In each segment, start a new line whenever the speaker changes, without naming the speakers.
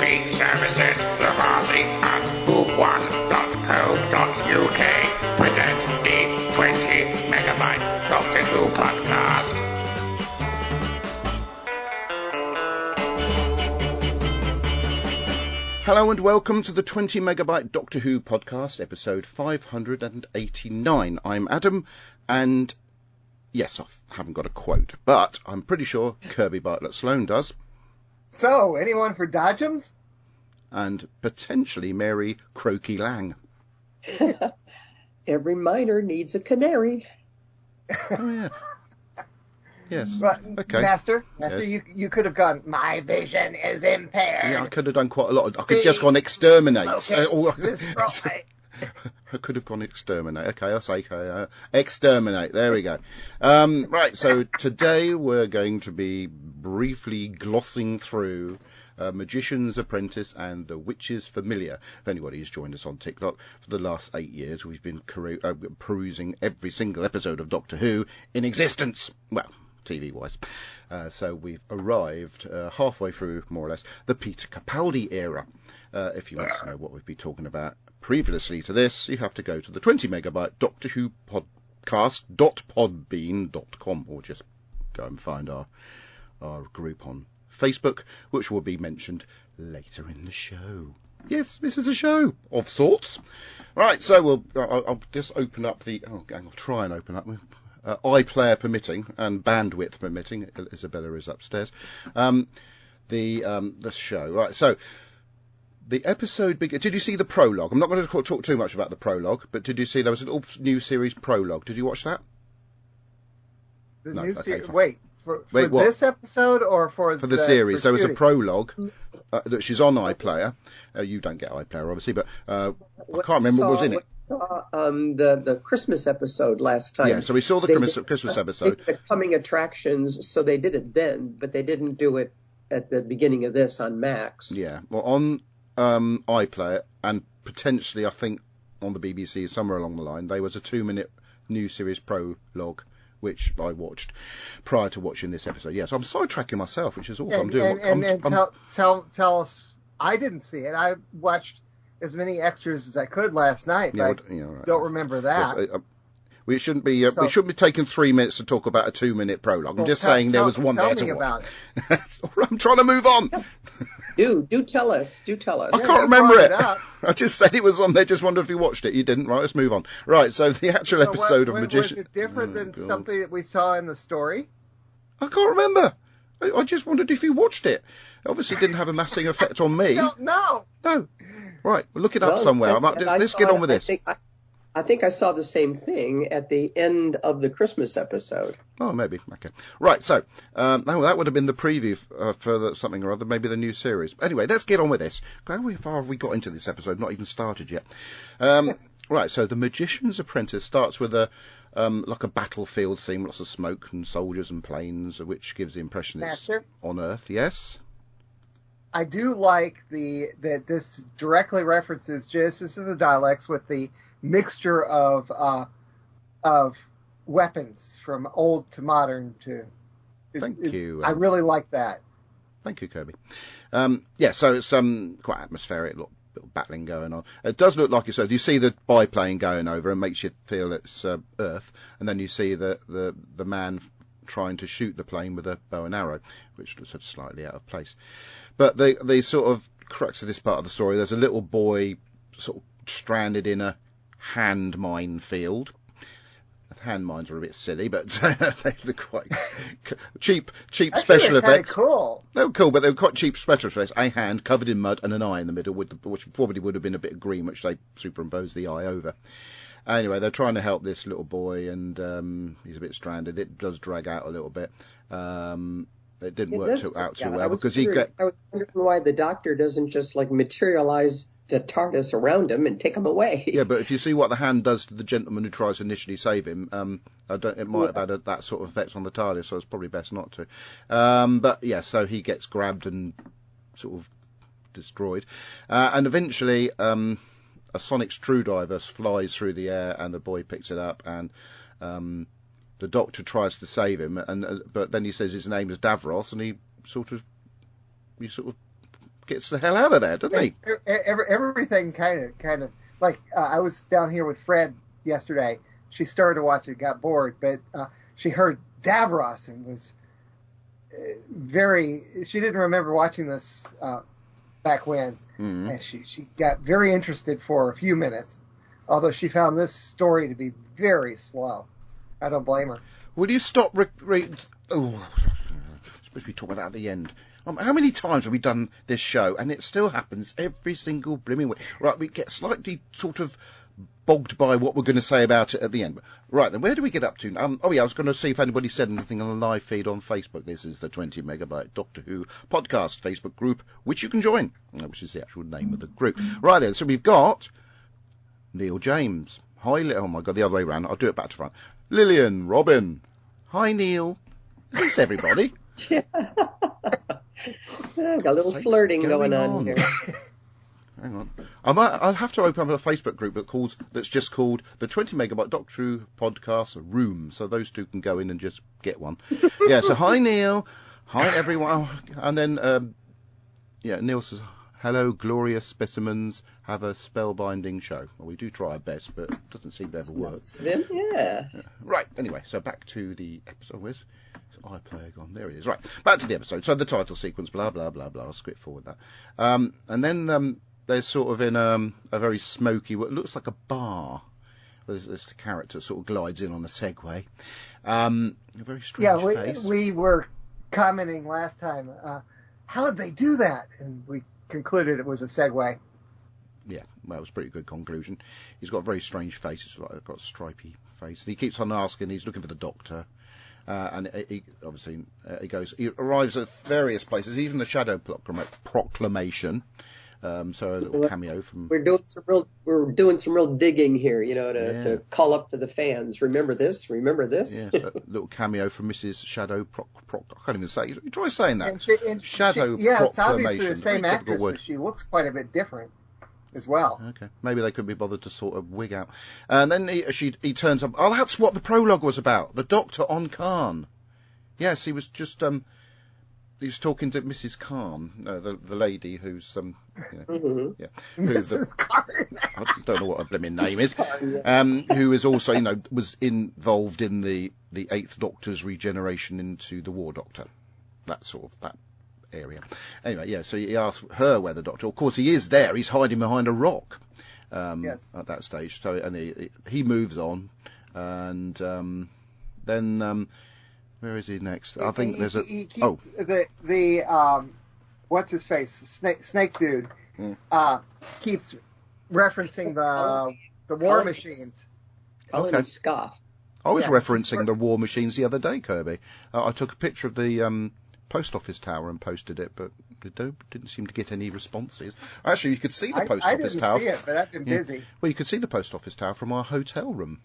Free services, Lavazzi and Who1.co.uk present the 20 Megabyte Doctor Who podcast.
Hello and welcome to the 20 Megabyte Doctor Who podcast, episode 589. I'm Adam, and yes, I haven't got a quote, but I'm pretty sure Kirby Bartlett Sloan does.
So, anyone for Dodgems?
And potentially Mary Croaky Lang.
Every miner needs a canary.
Oh, yeah. Yes.
But,
okay.
Master,
Yes.
you could have gone, my vision is impaired.
Yeah, I could have done quite a lot. I could have just gone exterminate.
Okay,
I could have gone exterminate. Okay, I'll say exterminate. There we go. Right, so today we're going to be briefly glossing through Magician's Apprentice and The Witch's Familiar. If anybody's joined us on TikTok, for the last 8 years we've been perusing every single episode of Doctor Who in existence. Well, TV-wise. So we've arrived halfway through, more or less, the Peter Capaldi era. If you want to know what we've been talking about previously to this, you have to go to the 20 Megabyte Doctor Who podcast.podbean.com, or just go and find our group on Facebook, which will be mentioned later in the show. Yes, this is a show of sorts. Right, so I'll just open up I'll try and open up iPlayer permitting and bandwidth permitting. Isabella is upstairs. The show. Right, so the episode begins. Did you see the prologue? I'm not going to talk too much about the prologue, but did you see there was a little new series prologue? Did you watch that?
New series.
Fine.
Wait, for this episode or for
the series? So it was a prologue that she's on iPlayer. You don't get iPlayer, obviously, but I can't remember what was in it.
Saw the Christmas episode last time.
Yeah, so we saw the Christmas episode.
The coming attractions, so they did it then, but they didn't do it at the beginning of this on Max.
Yeah, well, on iPlayer and potentially, I think, on the BBC, somewhere along the line, there was a 2-minute new series prologue, which I watched prior to watching this episode. Yes, I'm sidetracking myself, which is awful.
Tell us, I didn't see it. I watched as many extras as I could last night, but I don't remember that.
Yes, we shouldn't be taking 3 minutes to talk about a 2-minute prologue. I'm just saying there was one there to watch. About it. I'm trying to move on.
Do tell us. Do tell us.
I can't remember it. I just said it was on there. Just wondered if you watched it. You didn't. Right, let's move on. Right, so the actual episode of Magician.
Was it different than something that we saw in the story?
I can't remember. I just wondered if you watched it. It obviously didn't have a massive effect on me.
No.
Right, we'll look it up somewhere. Let's get on with this.
I think I saw the same thing at the end of the Christmas episode.
Oh, maybe. Okay. Right, so that would have been the preview for something or other, maybe the new series. Anyway, let's get on with this. How far have we got into this episode? Not even started yet. Right, so the Magician's Apprentice starts with like a battlefield scene, lots of smoke and soldiers and planes, which gives the impression it's on Earth. Yes?
I do like that this directly references Genesis of the Daleks with the mixture of weapons from old to modern to.
Thank you.
I really like that.
Thank you, Kirby. Yeah, so it's quite atmospheric, little battling going on. It does look like so. You see the biplane going over and makes you feel it's Earth, and then you see the man trying to shoot the plane with a bow and arrow, which looks slightly out of place. But the sort of crux of this part of the story, there's a little boy sort of stranded in a hand mine field. Hand mines are a bit silly, but they're quite cheap special effects.
Cool.
They were cool, but they were quite cheap special effects. A hand covered in mud and an eye in the middle, which probably would have been a bit of green, which they superimposed the eye over. Anyway, they're trying to help this little boy, and he's a bit stranded. It does drag out a little bit. It didn't work out too well because I was
wondering why the Doctor doesn't just materialize the TARDIS around him and take him away.
Yeah, but if you see what the hand does to the gentleman who tries to initially save him, it might have had that sort of effect on the TARDIS, so it's probably best not to. But yeah, so he gets grabbed and sort of destroyed, and eventually a sonic screwdriver flies through the air, and the boy picks it up, and the Doctor tries to save him, but then he says his name is Davros, and he sort of gets the hell out of there, doesn't he?
Everything kind of like I was down here with Fred yesterday. She started to watch it, got bored, but she heard Davros and was she didn't remember watching this back when, and she got very interested for a few minutes, although she found this story to be very slow. I don't blame her.
Will you stop supposed to be talking about that at the end. How many times have we done this show, and it still happens every single blooming week? Right, we get slightly sort of bogged by what we're going to say about it at the end. Right, then where do we get up to? I was going to see if anybody said anything on the live feed on Facebook. This is the 20 Megabyte Doctor Who podcast Facebook group, which you can join, which is the actual name of the group. Right then, so we've got Neil James. Hi, oh my God, the other way around. I'll do it back to front. Lillian, Robin. Hi, Neil. Is this everybody?
Yeah. Got a little flirting going on here.
Hang on. I'll have to open up a Facebook group that's just called the 20 Megabyte Doctor Who Podcast Room, so those two can go in and just get one. Yeah, so hi, Neil. Hi, everyone. And then, Neil says, hello, glorious specimens. Have a spellbinding show. Well, we do try our best, but it doesn't seem to ever work.
Yeah.
Right, anyway, so back to the episode. Where's iPlayer gone? There it is. Right, back to the episode. So the title sequence, blah, blah, blah, blah. I'll skip forward that. And then they're sort of in a very smoky, what looks like a bar. This character sort of glides in on a Segway. A very strange face.
We were commenting last time, how did they do that? And we concluded it was a Segway.
Yeah, well, it was a pretty good conclusion. He's got a very strange face. He's got a stripy face. And he keeps on asking, he's looking for the doctor. And he obviously he arrives at various places, even the Shadow Proclamation. So a little cameo from.
We're doing some real digging here, to call up to the fans. Remember this? Remember this?
Yes, a little cameo from Mrs. Shadow I can't even say. Try saying that.
Shadow Proclamation. Yeah, it's obviously the same actress, but she looks quite a bit different as well.
Okay, maybe they couldn't be bothered to sort of wig out. And then he turns up. Oh, that's what the prologue was about. The Doctor on Khan. Yes, he was just he was talking to Mrs. Khan, the lady who's
Mrs. Khan.
I don't know what her blooming name is. Who is also was involved in the Eighth Doctor's regeneration into the War Doctor. That area. Anyway, yeah, so he asked her where the Doctor. Of course, he is there. He's hiding behind a rock at that stage. So, and he moves on, and then where is he next? I think there's a.
He keeps the what's his face? Snake dude keeps referencing the war machines.
Okay. Scoff.
I was referencing the war machines the other day, Kirby. I took a picture of the post office tower and posted it, but didn't seem to get any responses. Actually, you could see the post office tower.
I didn't see it, but I've been busy.
Well, you could see the post office tower from our hotel room,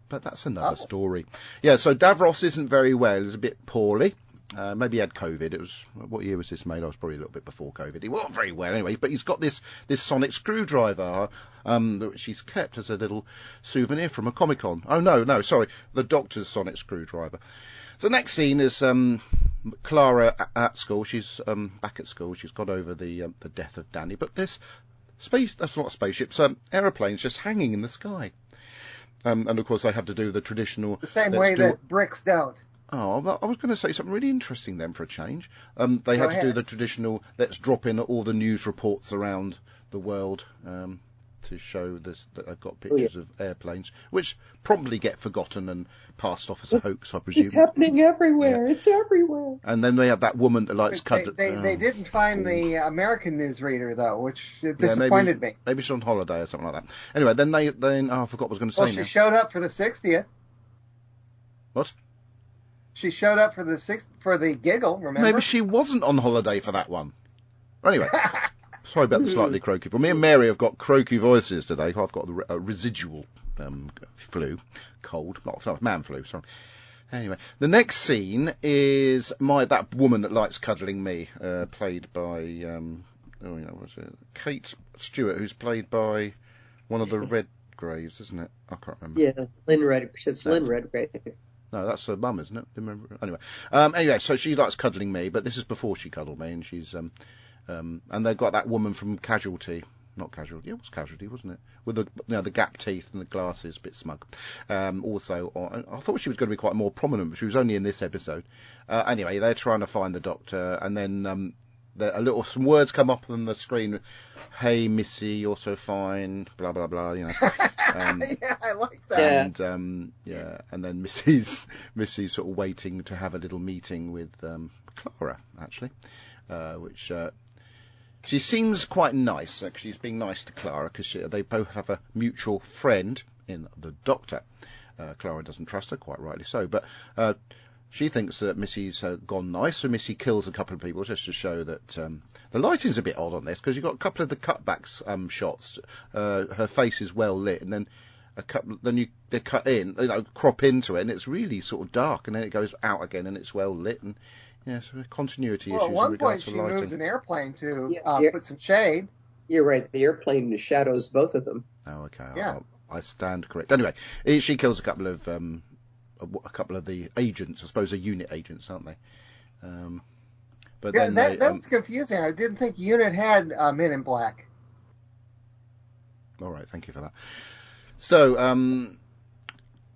but that's another story. Yeah, so Davros isn't very well. He's a bit poorly. Maybe he had COVID. It was, what year was this made? I was probably a little bit before COVID. He wasn't very well anyway, but he's got this sonic screwdriver, which he's kept as a little souvenir from a Comic-Con. Oh, no, sorry. The Doctor's sonic screwdriver. So next scene is Clara at school. She's back at school. She's got over the death of Danny. But there's that's not spaceships, aeroplanes just hanging in the sky. And of course they have to do the traditional...
The same way that bricks don't.
Oh, well, I was going to say something really interesting then for a change. They have to do the traditional, let's drop in all the news reports around the world to show this, that they've got pictures of airplanes, which promptly get forgotten and passed off as a hoax, I presume.
It's happening everywhere. Yeah. It's everywhere.
And then they have that woman that likes...
They didn't find the American newsreader, though, which disappointed me.
Maybe she's on holiday or something like that. Anyway, then I forgot what I was going to say now.
She showed up for the 60th.
What?
She showed up for the giggle, remember?
Maybe she wasn't on holiday for that one. Anyway, sorry about the slightly croaky voice. Me and Mary have got croaky voices today. I've got a residual flu, cold, not man flu, sorry. Anyway, the next scene is that woman that likes cuddling me, played by, Kate Stewart, who's played by one of the Redgraves, isn't it? I can't remember.
Yeah, Lynn Redgrave.
No, that's her mum, isn't it? Anyway, so she likes cuddling me, but this is before she cuddled me, and she's And they've got that woman from Casualty. Not Casualty, it was Casualty, wasn't it? With the gap teeth and the glasses, a bit smug. Also, I thought she was going to be quite more prominent, but she was only in this episode. Anyway, they're trying to find the Doctor, and then some words come up on the screen. Hey, Missy, you're so fine. Blah blah blah. You know.
Yeah, I like that.
And and then Missy's sort of waiting to have a little meeting with Clara, actually, which. She seems quite nice. She's being nice to Clara because they both have a mutual friend in the Doctor. Clara doesn't trust her, quite rightly so, but she thinks that Missy's gone nice, so Missy kills a couple of people just to show that the lighting's a bit odd on this because you've got a couple of the cutbacks shots. Her face is well lit, and then they cut in, crop into it, and it's really sort of dark, and then it goes out again, and it's well lit, and so continuity issues
Well, at one
in regards
point
to lighting.
she moves an airplane to
Yeah.
put some shade.
You're right. The airplane shadows both of them.
Oh, okay.
Yeah.
I stand correct. Anyway, she kills a couple of the agents. I suppose they're unit agents, aren't they? But
Yeah,
then
that was confusing. I didn't think Unit had Men in Black.
All right, thank you for that. So,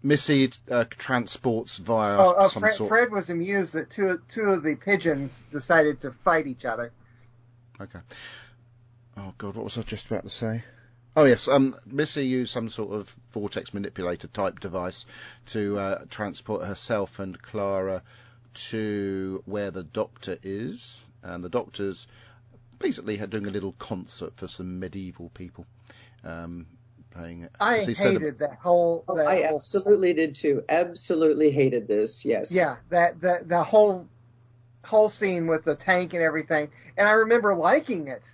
Missy transports via some sort.
Fred was amused that two of the pigeons decided to fight each other.
Okay. Oh God, what was I just about to say? Oh yes, Missy used some sort of vortex manipulator type device to transport herself and Clara to where the Doctor is, and the Doctor's basically doing a little concert for some medieval people.
I hated that whole.
I absolutely did too. Absolutely hated this. Yes.
Yeah, the whole scene with the tank and everything, and I remember liking it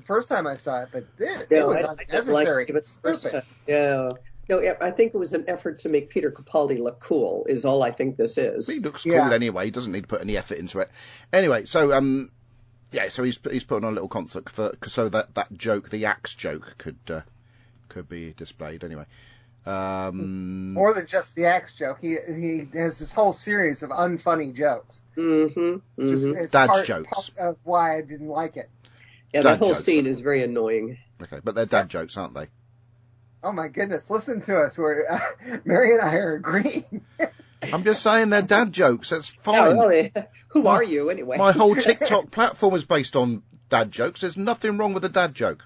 first time I saw it, but it was unnecessary. Stupid.
Yeah. No, I think it was an effort to make Peter Capaldi look cool. Is all I think this is.
He looks cool anyway. He doesn't need to put any effort into it. Anyway, so so he's putting on a little concert so that joke, the axe joke, could be displayed anyway.
More than just the axe joke, he has this whole series of unfunny jokes.
Mm-hmm.
Just
dad jokes.
Part of why I didn't like it.
Yeah,
dad
that whole
jokes.
scene is very annoying.
Okay, but they're dad jokes, aren't they?
Oh my goodness! Listen to us. Mary and I are agreeing.
I'm just saying they're dad jokes. That's fine.
Oh, really? Who are you anyway?
My whole TikTok platform is based on dad jokes. There's nothing wrong with a dad joke.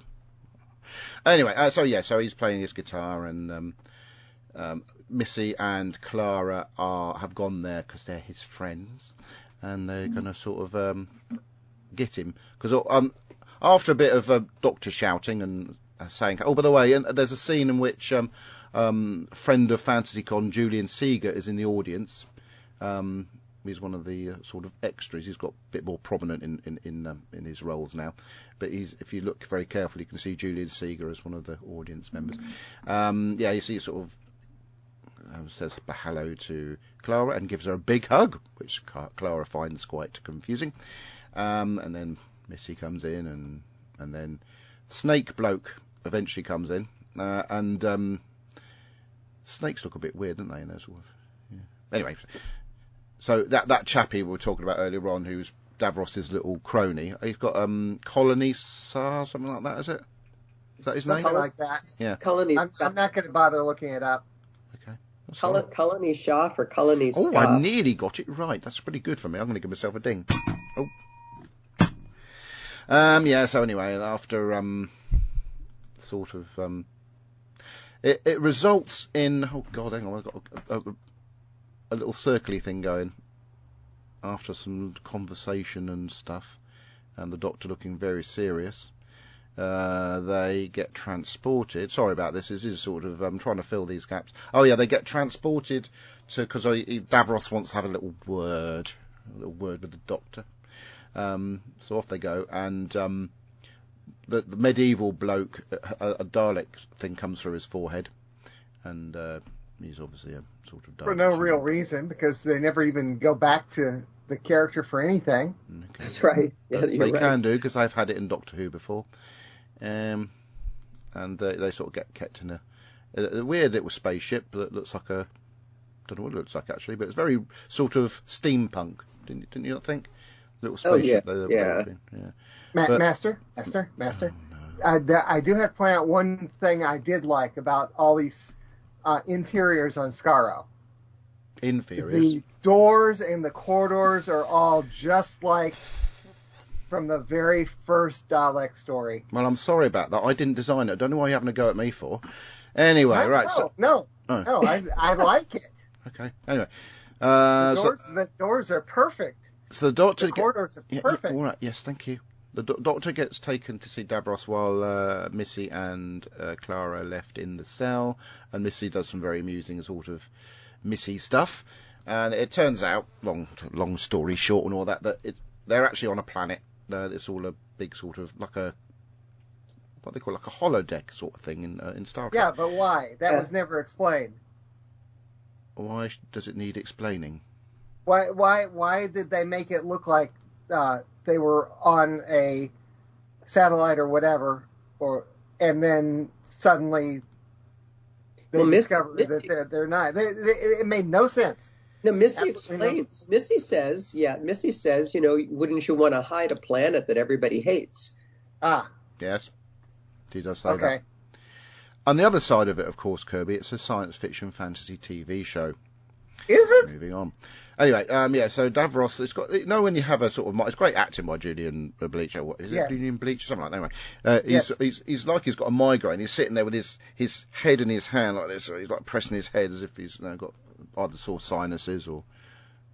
Anyway, so he's playing his guitar, and Missy and Clara have gone there because they're his friends, and they're going to sort of get him because after a bit of Doctor shouting and saying, oh, by the way, and there's a scene in which friend of FantasyCon Julian Seeger is in the audience. He's one of the sort of extras. He's got a bit more prominent in his roles now. But if you look very carefully, you can see Julian Seeger as one of the audience members. You see sort of says hello to Clara and gives her a big hug, which Clara finds quite confusing. And then Missy comes in, and then Snake Bloke eventually comes in. And snakes look a bit weird, don't they? In sort of, Anyway. So that chappie we were talking about earlier on, who's Davros's little crony, he's got Colony Sar, something like that, is it? Is that his name?
Something like that.
Yeah.
Colony.
I'm not going to bother looking it up.
Okay.
Colony Schaff or Colony
Oh,
Schaff.
I nearly got it right. That's pretty good for me. I'm going to give myself a ding. Oh. So anyway, after sort of it results in, oh God, hang on, I've got a little circly thing going after some conversation and stuff, and the Doctor looking very serious. They get transported. Sorry about this. This is sort of I'm trying to fill these gaps. Oh yeah, they get transported to because Davros wants to have a little word with the Doctor. So off they go, and the medieval bloke, a Dalek thing comes through his forehead, and he's obviously a sort of Dalek.
For no real reason, because they never even go back to the character for anything.
Okay.
That's right. Yeah,
they
right.
can do, because I've had it in Doctor Who before. And they sort of get kept in a weird little spaceship that looks like a... I don't know what it looks like, actually, but it's very sort of steampunk, didn't you not think? little spaceship.
Yeah.
But-
Master. I do have to point out one thing I did like about all these interiors on Skaro.
Inferiors.
The doors and the corridors are all just like from the very first Dalek story.
Well, I'm sorry about that. I didn't design it. I don't know why you're having a go at me for. Anyway, right.
No, I like it.
Okay. Anyway,
The doors are perfect.
so the Doctor.
The corridors are perfect.
All right. Yes, thank you. The Doctor gets taken to see Davros while Missy and Clara are left in the cell, and Missy does some very amusing sort of Missy stuff. And it turns out, long story short, and all that they're actually on a planet. It's all a big sort of like a what they call like a holodeck sort of thing in Star Trek.
Yeah, but why? That was never explained.
Why does it need explaining?
Why did they make it look like they were on a satellite or whatever, and then suddenly they discovered that they're not? It made no sense.
No, Missy explains. Missy says, wouldn't you want to hide a planet that everybody hates?
Ah.
Yes, she does say that. On the other side of it, of course, Kirby, it's a science fiction fantasy TV show.
Is it?
Moving on. Anyway, so Davros, it's got, when you have a sort of, it's great acting by Julian Bleacher. What is it? Julian Bleacher, something like that. Anyway, he's like he's got a migraine. He's sitting there with his head in his hand like this. He's like pressing his head as if he's got either sore sinuses or.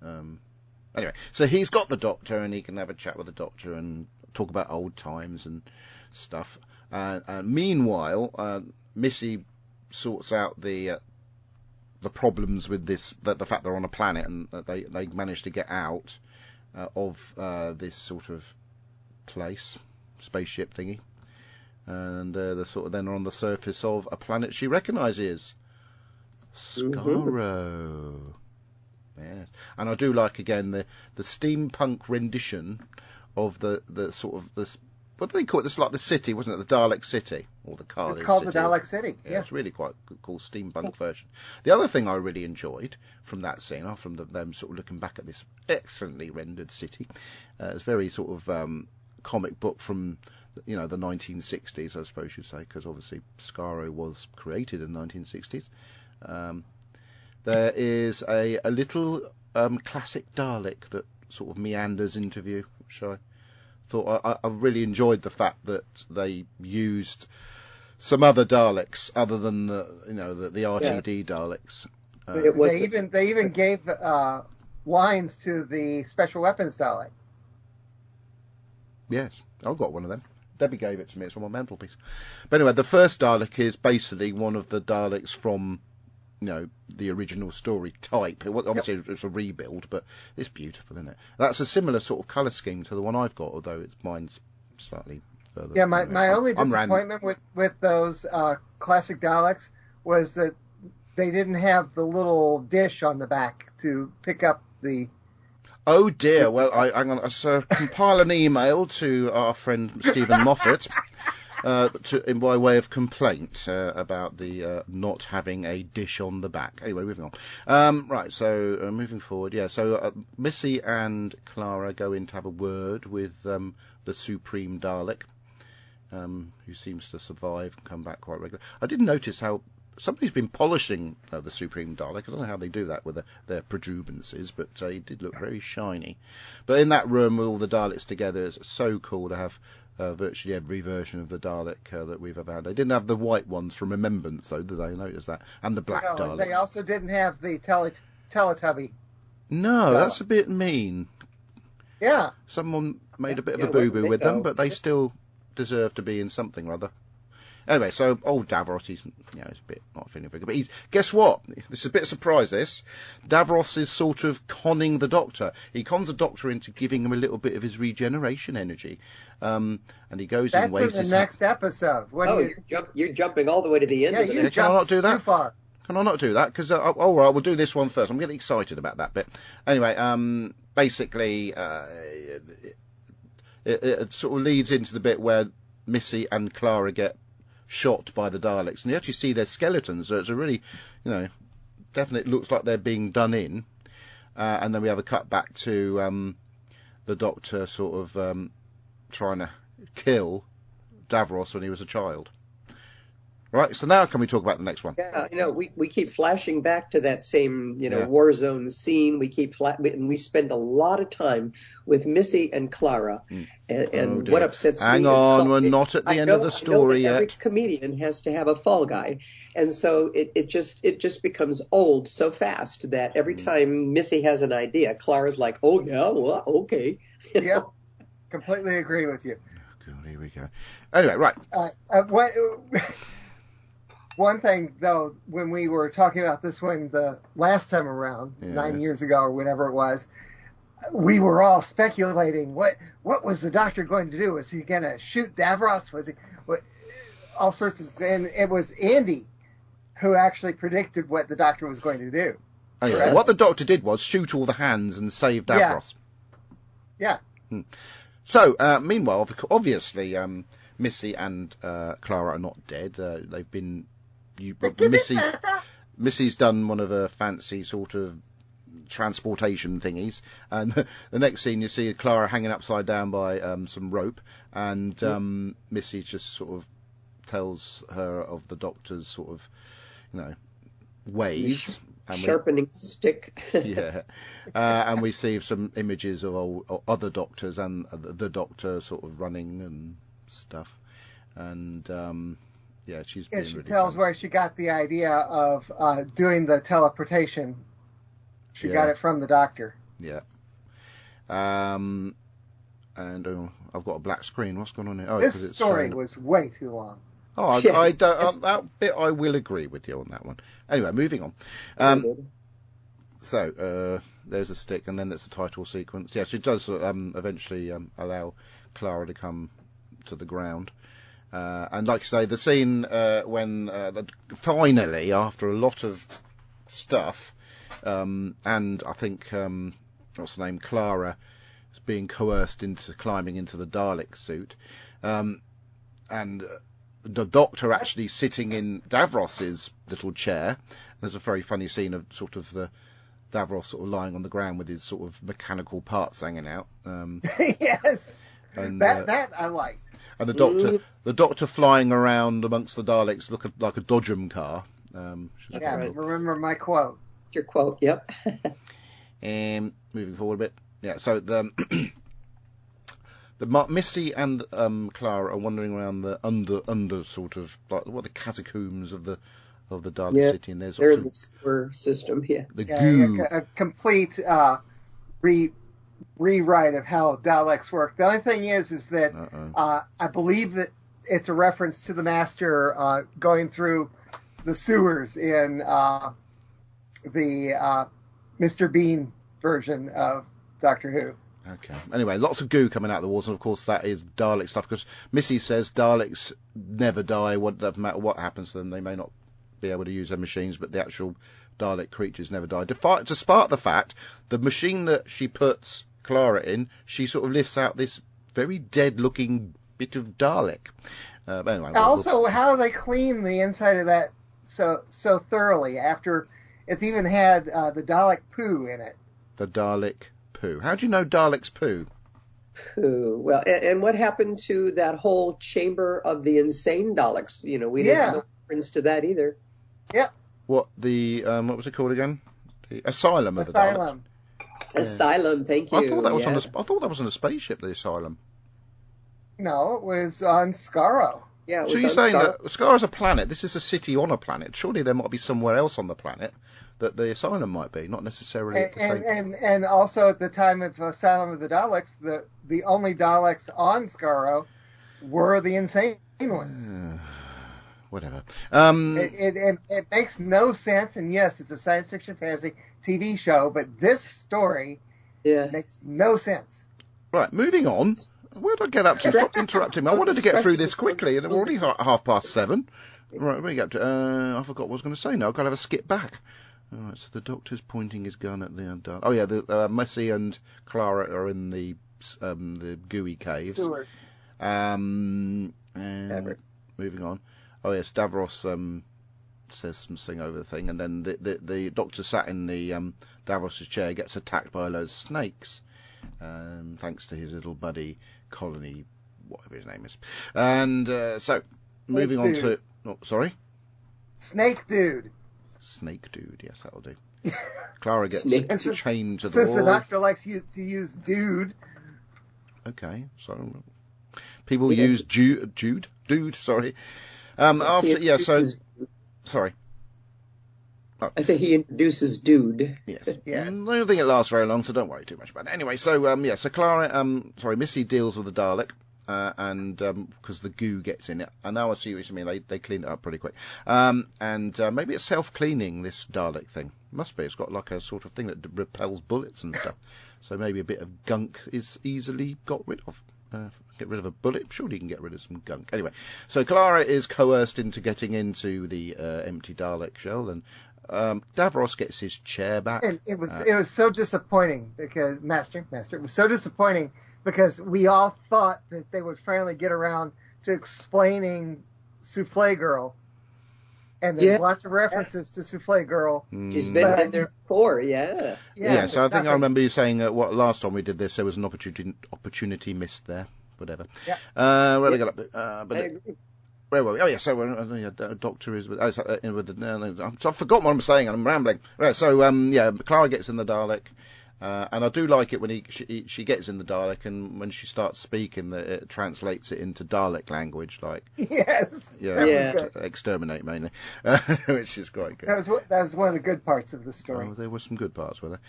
Anyway, so he's got the Doctor, and he can have a chat with the Doctor and talk about old times and stuff. And meanwhile, Missy sorts out the problems with this, the fact they're on a planet and that they managed to get out of this sort of place, spaceship thingy, and they're sort of then on the surface of a planet she recognises, Skaro. Yes, and I do like again the steampunk rendition of the sort of this. What do they call it? It's like the city, wasn't it? The Dalek City, or the Cardiff City.
It's called the Dalek City.
Yeah, it's really quite a cool steampunk version. The other thing I really enjoyed from that scene, from them sort of looking back at this excellently rendered city, it's very sort of comic book from the 1960s, I suppose you'd say, because obviously Skaro was created in the 1960s. There is a little classic Dalek that sort of meanders into view, which I thought I really enjoyed the fact that they used some other Daleks other than the RTD Daleks.
They even gave lines to the special weapons Dalek.
Yes, I've got one of them. Debbie gave it to me. It's on my mantelpiece. But anyway, the first Dalek is basically one of the Daleks from the original story type. Obviously, it's a rebuild, but it's beautiful, isn't it? That's a similar sort of colour scheme to the one I've got, although mine's slightly further.
Yeah, my only disappointment with those classic Daleks was that they didn't have the little dish on the back to pick up the...
Oh dear, well, I'm going to compile an email to our friend Stephen Moffat by way of complaint about the not having a dish on the back. Anyway, moving on. Right, so moving forward, so Missy and Clara go in to have a word with the Supreme Dalek, who seems to survive and come back quite regularly. I did notice how somebody's been polishing the Supreme Dalek. I don't know how they do that with their protuberances, but he did look very shiny. But in that room with all the Daleks together, it's so cool to have virtually every version of the Dalek that we've ever had. They didn't have the white ones from Remembrance, though, did they? Notice that? And the black Dalek.
They also didn't have the Teletubby.
No, that's a bit mean.
Yeah.
Someone made a bit of a boo-boo with them, but they still deserve to be in something or other. Anyway, so old Davros, he's a bit not feeling very good. But guess what? This is a bit of a surprise, this. Davros is sort of conning the Doctor. He cons the Doctor into giving him a little bit of his regeneration energy. And he goes and waves
That's in the next episode.
You're jumping all the way to the end of it.
Can I not do that?
Too far.
Can I not do that? Because, all right, we'll do this one first. I'm getting excited about that bit. Anyway, basically, it sort of leads into the bit where Missy and Clara get shot by the Daleks, and you actually see their skeletons, so it's a really, definitely looks like they're being done in. And then we have a cut back to the Doctor sort of trying to kill Davros when he was a child. Right, so now can we talk about the next one?
Yeah, we keep flashing back to that same, war zone scene. And we spend a lot of time with Missy and Clara. And what upsets me
Hang
is
on, we're not at the end of the story
yet. Every
yet.
comedian has to have a fall guy. And so it just becomes old so fast that every time Missy has an idea, Clara's like, oh, yeah, well, okay.
Yep, completely agree with you.
Oh, God, here we go. Anyway, right.
One thing, though, when we were talking about this one the last time around, 9 years ago or whenever it was, we were all speculating what was the Doctor going to do? Was he going to shoot Davros? Was he all sorts of, and it was Andy who actually predicted what the Doctor was going to do.
Oh, yeah. What the Doctor did was shoot all the hands and save Davros.
Yeah.
So, meanwhile, obviously, Missy and Clara are not dead. They've been. Missy's done one of her fancy sort of transportation thingies, and the next scene you see Clara hanging upside down by some rope, and Missy just sort of tells her of the Doctor's sort of, ways.
Sharpening stick.
Yeah, and we see some images of other Doctors and the Doctor sort of running and stuff, and yeah, she's been
she
really
tells
fun.
where she got the idea of doing the teleportation. She got it from the Doctor.
Yeah. And I've got a black screen. What's going on here? Oh,
this story was way too long.
Oh,
Yes.
I don't. That bit I will agree with you on that one. Anyway, moving on. So there's a stick, and then there's the title sequence. Yeah, she does eventually allow Clara to come to the ground. And like I say, the scene when finally, after a lot of stuff, and I think what's the name, Clara is being coerced into climbing into the Dalek suit, and the Doctor actually sitting in Davros's little chair. There's a very funny scene of sort of the Davros sort of lying on the ground with his sort of mechanical parts hanging out.
Yes,
and
that I liked.
And the Doctor flying around amongst the Daleks look like a Dodgem car.
Yeah, remember my quote.
Your quote, yep.
Moving forward a bit. Yeah, so the Missy and Clara are wandering around the under sort of like the catacombs of the Dalek city, and there's
they're in the sewer system. Yeah,
the goo.
A complete rewrite of how Daleks work. The only thing is that I believe that it's a reference to the Master going through the sewers in the Mr. Bean version of Doctor Who.
Okay. Anyway, lots of goo coming out of the walls, and of course that is Dalek stuff, because Missy says Daleks never die. No matter what happens to them, they may not be able to use their machines, but the actual Dalek creatures never die. To spark the fact, the machine that she puts Clara in, she sort of lifts out this very dead-looking bit of Dalek. But anyway.
Also, how do they clean the inside of that so thoroughly after it's even had the Dalek poo in it?
The Dalek poo. How do you know Dalek's poo?
Poo. Well, and what happened to that whole chamber of the insane Daleks? We didn't have no reference to that either.
Yep.
What was it called again? The Asylum of the Daleks.
Asylum, thank you.
I thought that was on a spaceship, the Asylum.
No, it was on Skaro.
Yeah.
So you're saying that Skaro is a planet? This is a city on a planet. Surely there might be somewhere else on the planet that the Asylum might be, not necessarily at the same.
And also at the time of Asylum of the Daleks, the only Daleks on Skaro were the insane ones.
Whatever.
It makes no sense, and yes, it's a science fiction fantasy TV show, but this story makes no sense.
Right, moving on. Where did I get up to? Stop interrupting me. I wanted to get through this quickly, and we're already 7:30. Right, where we get to? I forgot what I was going to say now. I've got to have a skip back. All right, so the Doctor's pointing his gun at the... Oh, yeah, the Missy and Clara are in the gooey caves.
Sewers.
And moving on. Oh, yes, Davros says something over the thing, and then the Doctor sat in the Davros's chair gets attacked by a load of snakes. thanks to his little buddy Colony, whatever his name is. And so, moving on to... Oh, sorry?
Snake Dude.
Snake Dude, yes, that'll do. Clara gets chained to the
wall. Since the Doctor likes to use dude.
Okay, so people use dude, sorry. Sorry. Oh.
I say he introduces dude.
Yes. Yes. I don't think it lasts very long, so don't worry too much about it. Anyway, so so Clara, Missy deals with the Dalek. And because the goo gets in it. I know I see what you mean. They clean it up pretty quick. And maybe it's self-cleaning, this Dalek thing. Must be. It's got like a sort of thing that repels bullets and stuff. So maybe a bit of gunk is easily got rid of. Get rid of a bullet. Surely you can get rid of some gunk. Anyway, so Clara is coerced into getting into the empty Dalek shell, and Davros gets his chair back. And
it was so disappointing because Master, it was so disappointing because we all thought that they would finally get around to explaining Souffle Girl. And there's lots of references to Souffle Girl.
She's been in there before, yeah.
Yeah, so I think I remember you saying last time we did this, there was an opportunity missed there. Whatever. Yeah. Where did I get up? I agree. Where were we? Oh, yeah, so Doctor is... I've forgotten what I'm saying, and I'm rambling. Right, so, Clara gets in the Dalek. And I do like it when she gets in the Dalek, and when she starts speaking, it translates it into Dalek language, like
yes,
exterminate mainly, which is quite good.
That was one of the good parts of the story.
Oh, there were some good parts, were there?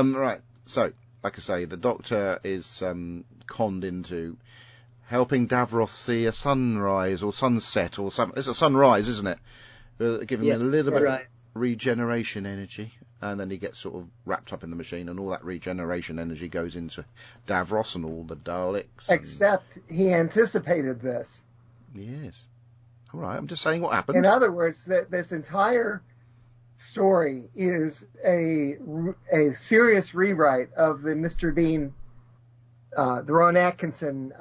Right. So, like I say, the Doctor is conned into helping Davros see a sunrise or sunset or something. It's a sunrise, isn't it? Giving him a little bit of regeneration energy. And then he gets sort of wrapped up in the machine, and all that regeneration energy goes into Davros and all the Daleks.
Except he anticipated this.
Yes. All right, I'm just saying what happened.
In other words, this entire story is a serious rewrite of the Mr. Bean, the Ron Atkinson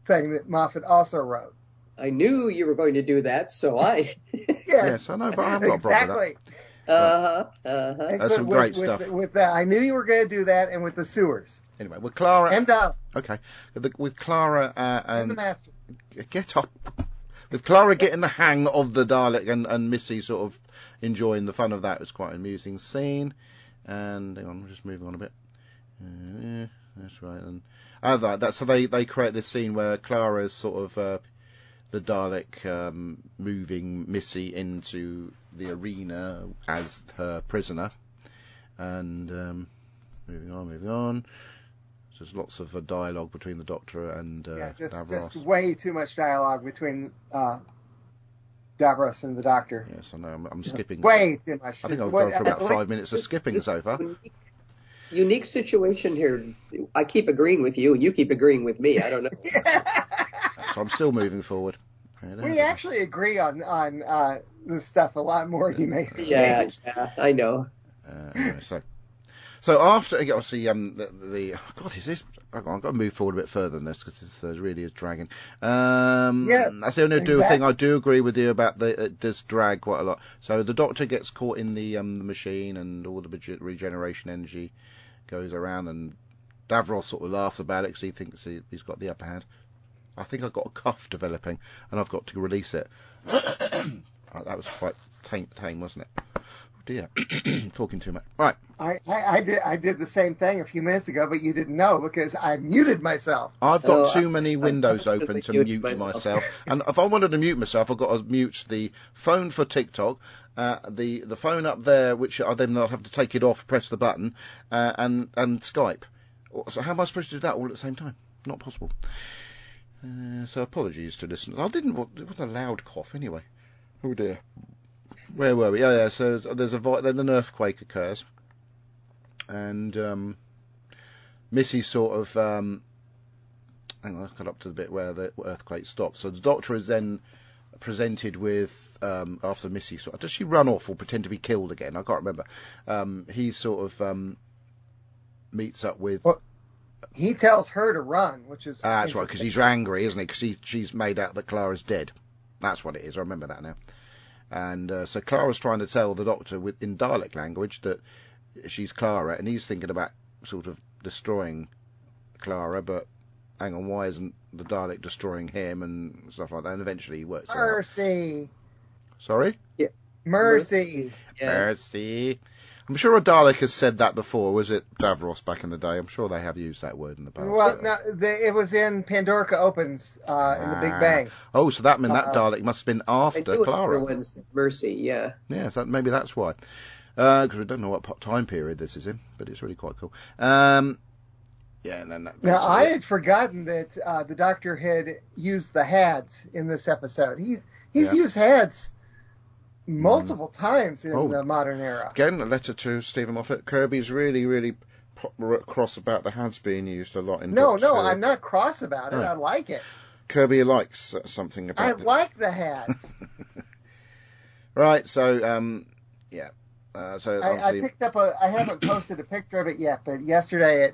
thing that Moffat also wrote.
I knew you were going to do that, so I...
Yes, I know, but I haven't got a problem with that. That's some great stuff.
With that, I knew you were going to do that, and with the sewers.
Anyway, with Clara
and
okay, with Clara
and the Master.
Get up. With Clara getting the hang of the Dalek and Missy sort of enjoying the fun of that, it was quite an amusing scene. And hang on, I'm just moving on a bit. That's right. And so they create this scene where Clara's sort of the Dalek moving Missy into the arena as her prisoner, and moving on. So there's lots of dialogue between the Doctor and Davros.
Just way too much dialogue between Davros and the Doctor.
Yes, I know. I'm skipping.
Way too much.
I think I've gone for about 5 minutes of skipping so far.
Unique situation here. I keep agreeing with you, and you keep agreeing with me. I don't know.
So I'm still moving forward.
We actually agree on this stuff a lot more than you may think.
Yeah, I know.
Anyway, so after obviously God, is this? I've got to move forward a bit further than this because this really is dragging.
Yes,
that's the only thing I do agree with you about. It does drag quite a lot. So the Doctor gets caught in the machine, and all the regeneration energy goes around, and Davros sort of laughs about it because he thinks he's got the upper hand. I think I've got a cough developing, and I've got to release it. That was quite tame, wasn't it? Oh dear, talking too much. Right.
I did the same thing a few minutes ago, but you didn't know because I muted myself.
I've got too many windows open to mute myself. And if I wanted to mute myself, I've got to mute the phone for TikTok, the phone up there, which I then have to take it off, press the button, and Skype. So how am I supposed to do that all at the same time? Not possible. So apologies to listeners. It was a loud cough anyway. Oh dear. Where were we? Yeah. So then an earthquake occurs, and Missy sort of hang on, I'll cut up to the bit where the earthquake stops. So the Doctor is then presented with after Missy does she run off or pretend to be killed again? I can't remember. He sort of meets up with.
Well, he tells her to run, which is
that's right, because he's angry, isn't he? Because she's made out that Clara's dead. That's what it is. I remember that now. And so Clara's trying to tell the Doctor in Dalek language that she's Clara, and he's thinking about sort of destroying Clara, but hang on, why isn't the Dalek destroying him and stuff like that? And eventually he works it out.
Mercy.
Sorry?
Yeah.
Mercy.
Yeah.
Mercy. I'm sure a Dalek has said that before. Was it Davros back in the day? I'm sure they have used that word in the past.
Well, no, it was in Pandorica Opens in the Big Bang.
Oh, so that meant that Dalek must have been after Clara.
Everyone said Mercy, yeah.
Yeah, maybe that's why. Because we don't know what time period this is in, but it's really quite cool. Yeah, and then that.
Now, I had forgotten that the Doctor had used the HADs in this episode. He's used HADs multiple times in the modern era.
Again, a letter to Stephen Moffat. Kirby's really, really cross about the HADs being used a lot in Doctor Who.
I'm not cross about it. I like it.
Kirby likes something about it.
I like the HADs.
Right, so, yeah. So
I picked up I haven't posted a picture of it yet, but yesterday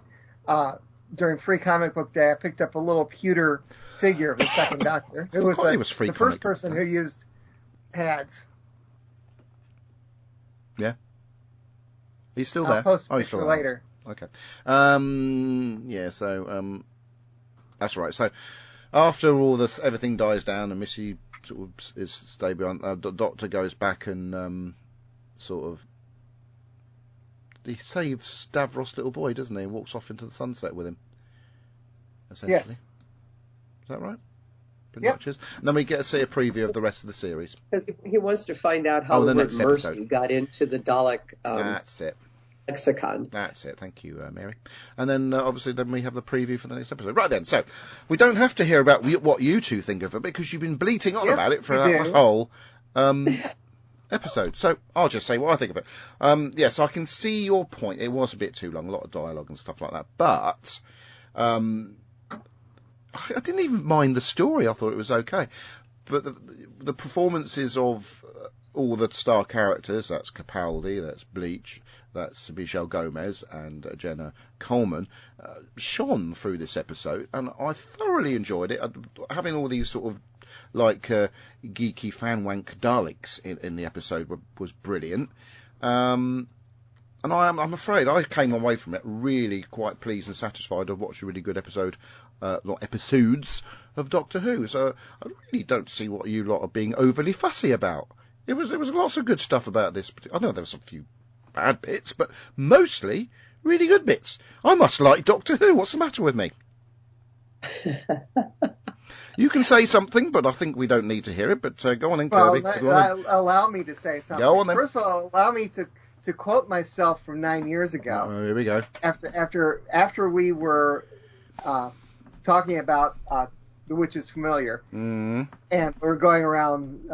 during Free Comic Book Day, I picked up a little pewter figure of the second Doctor. It was the first person who used HADs.
Yeah. He's still there.
I'll post a picture later.
Okay. Yeah, so that's right. So after all this, everything dies down and Missy sort of is stay behind. The Doctor goes back and sort of he saves Davros' little boy, doesn't he? And walks off into the sunset with him. Essentially.
Yes.
Is that right? Pretty much is. And then we get to see a preview of the rest of the series.
Because he wants to find out how the word mercy got into the Dalek
That's it.
lexicon.
That's it. Thank you, Mary. And then, obviously, then we have the preview for the next episode. Right then, so we don't have to hear about what you two think of it because you've been bleating on about it for the whole episode. So I'll just say what I think of it. Yes, I can see your point. It was a bit too long, a lot of dialogue and stuff like that. But I didn't even mind the story. I thought it was okay. But the performances of all the star characters, that's Capaldi, that's Bleach, that's Michelle Gomez and Jenna Coleman, shone through this episode. And I thoroughly enjoyed it. Having all these sort of like geeky fanwank Daleks in the episode was brilliant. And I'm afraid I came away from it really quite pleased and satisfied. I've watched a really good episodes of Doctor Who. So I really don't see what you lot are being overly fussy about. It was lots of good stuff about this. I know there was a few bad bits, but mostly really good bits. I must like Doctor Who. What's the matter with me? You can say something, but I think we don't need to hear it. But go on in, Kirby.
Allow me to say something.
Go on then.
First of all, allow me to quote myself from 9 years ago.
Oh, here we go.
After we were talking about The Witch is Familiar, and we were going around.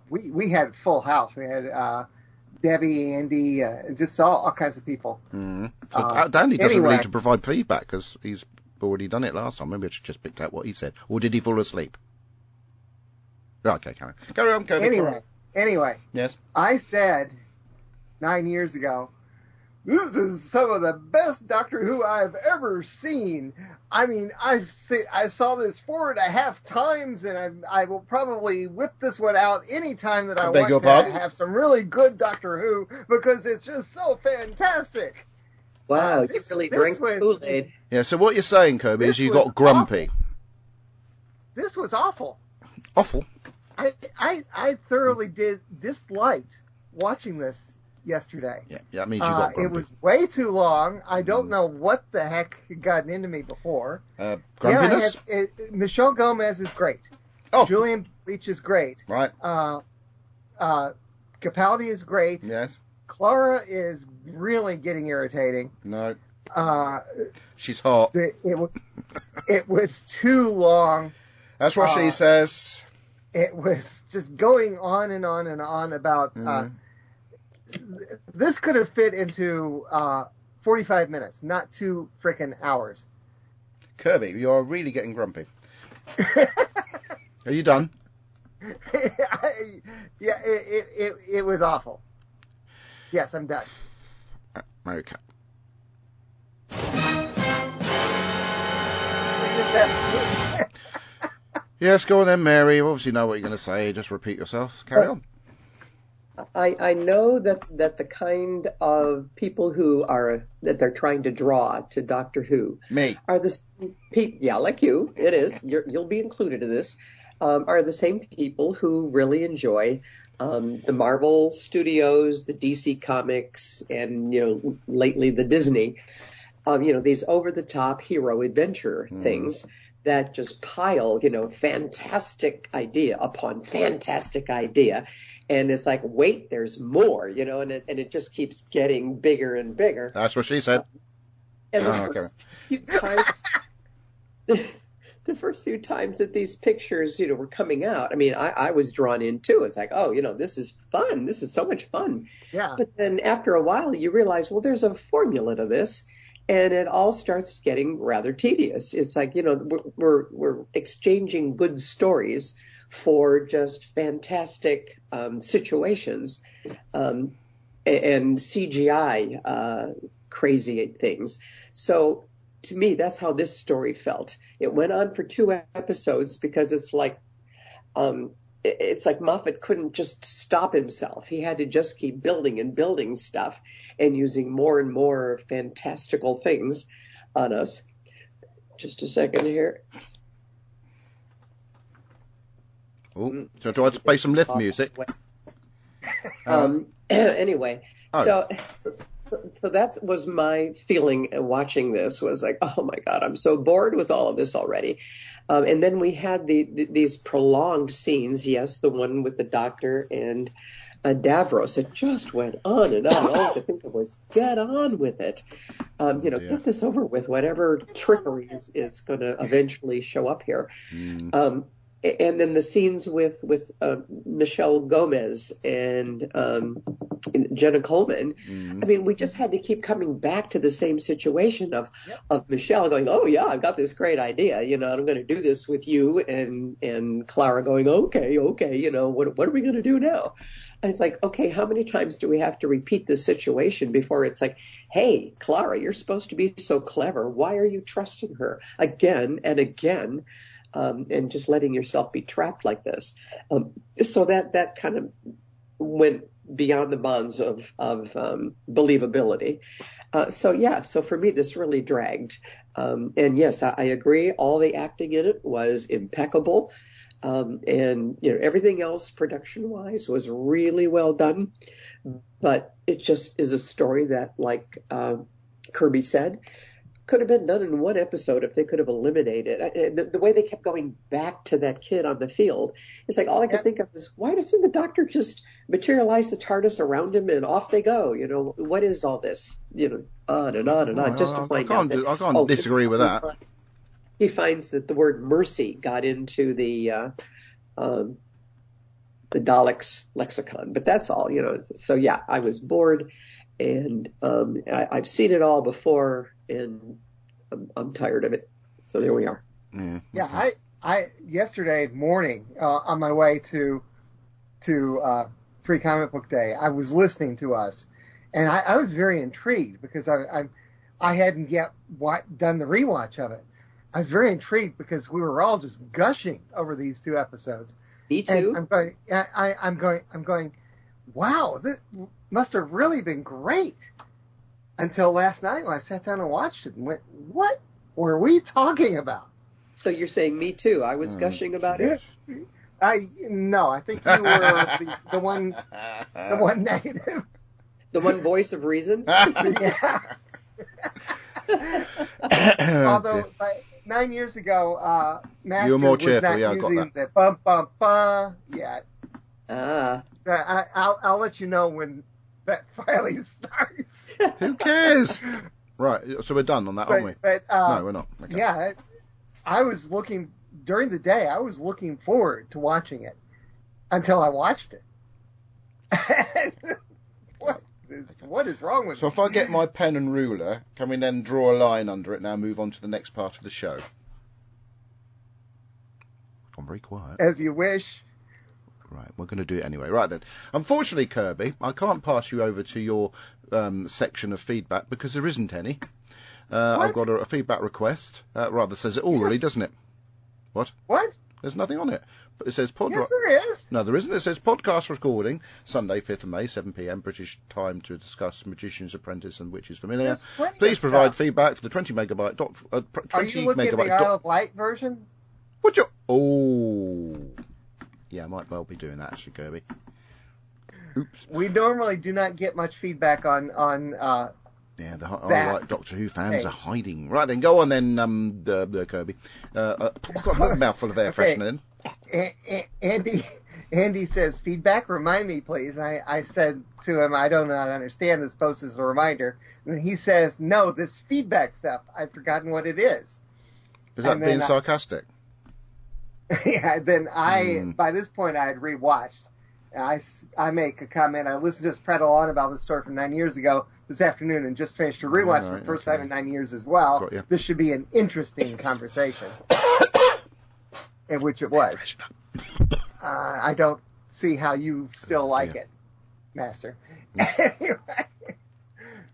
We had full house. We had Debbie, Andy, just all kinds of people.
So Dandy doesn't really need to provide feedback because he's already done it last time. Maybe I just picked out what he said. Or did he fall asleep? Okay, carry on, Kirby.
Anyway.
Yes.
I said 9 years ago, this is some of the best Doctor Who I've ever seen. I mean, I saw this 4.5 times, and I will probably whip this one out any time that I want to have some really good Doctor Who, because it's just so fantastic.
Wow, you really drank Kool-Aid.
Yeah, so what you're saying, Kirby, is you got grumpy.
Awful. This was awful.
Awful?
I thoroughly disliked watching this yesterday.
Yeah, that means you got grumpy.
It was way too long. I don't know what the heck had gotten into me before.
Grumpiness?
Yeah, Michelle Gomez is great.
Oh.
Julian Breach is great.
Right.
Capaldi is great.
Yes.
Clara is really getting irritating.
No. She's hot.
It was too long.
That's what she says.
It was just going on and on and on about... this could have fit into 45 minutes, not 2 frickin' hours.
Kirby, you're really getting grumpy. Are you done?
Yeah, it was awful. Yes, I'm done.
Okay. Yes, go on then, Mary. You obviously know what you're going to say. Just repeat yourself. Carry on.
I know that the kind of people that they're trying to draw to Doctor Who
Me.
are the same people, yeah, like you, it is, you'll be included in this, are the same people who really enjoy the Marvel Studios, the DC Comics, and, lately the Disney, these over-the-top hero adventure things that just pile, fantastic idea upon fantastic idea. And it's like, wait, there's more, and it just keeps getting bigger and bigger.
That's what she said.
And the first few times that these pictures, were coming out, I mean, I was drawn in too. It's like, oh, this is fun. This is so much fun.
Yeah.
But then after a while, you realize, well, there's a formula to this. And it all starts getting rather tedious. It's like, we're exchanging good stories for just fantastic situations and CGI crazy things. So to me, that's how this story felt. It went on for 2 episodes because it's like Moffat couldn't just stop himself. He had to just keep building and building stuff and using more and more fantastical things on us. Just a second here.
Oh, so do I play some lift music?
Anyway, so that was my feeling watching this, was like, oh my God, I'm so bored with all of this already. And then we had these prolonged scenes. Yes, the one with the doctor and Davros. It just went on and on. All I could think of was, get on with it. Get this over with. Whatever trickery is going to eventually show up here. And then the scenes with Michelle Gomez and Jenna Coleman. I mean, we just had to keep coming back to the same situation of Michelle going, oh yeah, I've got this great idea, and I'm going to do this with you, and Clara going, okay, what are we going to do now? And it's like, okay, how many times do we have to repeat this situation before it's like, hey, Clara, you're supposed to be so clever. Why are you trusting her again and again? And just letting yourself be trapped like this. So that kind of went beyond the bounds of believability. So for me, this really dragged. And yes, I agree. All the acting in it was impeccable. And everything else production wise was really well done. But it just is a story that, like Kirby said, could have been done in 1 episode if they could have eliminated it. The way they kept going back to that kid on the field, it's like all I could think of is, why doesn't the doctor just materialize the TARDIS around him and off they go? What is all this? On and on and on, just to find out.
I can't disagree with that.
He finds that the word mercy got into the Daleks lexicon, but that's all. So yeah, I was bored, and I've seen it all before. And I'm tired of it. So there we are.
Yeah, I yesterday morning on my way to Free Comic Book Day, I was listening to us, and I was very intrigued because I hadn't yet done the rewatch of it. I was very intrigued because we were all just gushing over these 2 episodes.
Me too.
And I'm going, wow, this must have really been great. Until last night when I sat down and watched it and went, what were we talking about?
So you're saying me too? I was gushing about it?
No, I think you were the one negative.
The one voice of reason?
Yeah. Although 9 years ago, Master
you were more
was
cheerful.
not using the bum bum bum yet. I'll let you know when that finally starts.
Who cares? Right, so we're done on that, aren't we? No, we're not. Okay.
Yeah, during the day, I was looking forward to watching it until I watched it. What is wrong with me?
So if I get my pen and ruler, can we then draw a line under it now and move on to the next part of the show? I'm very quiet.
As you wish.
Right, we're going to do it anyway. Right then. Unfortunately, Kirby, I can't pass you over to your section of feedback because there isn't any. I've got a feedback request. Rather says it all, really, doesn't it? What?
What?
There's nothing on it. But it says
Yes, there is.
No, there isn't. It says podcast recording, Sunday, 5th of May, 7 p.m. British time to discuss Magician's Apprentice and Witches Familiar. Please provide feedback for the 20 megabyte. 20
Are you looking at the Isle of Wight version?
Would you? Oh. Yeah, I might well be doing that, actually, Kirby. Oops.
We normally do not get much feedback on
yeah, the Doctor Who fans are hiding. Right then, go on then, Kirby. I've got a mouthful of air freshener in.
Andy says, feedback, remind me, please. I said to him, I do not understand this post as a reminder. And he says, no, this feedback stuff, I've forgotten what it is.
Is that being sarcastic?
Yeah, then by this point, I had rewatched. I make a comment. I listened to us prattle on about this story from 9 years ago this afternoon and just finished a rewatch for the first time in 9 years as well. This should be an interesting conversation, in which it was. I don't see how you still like it, Master. Anyway,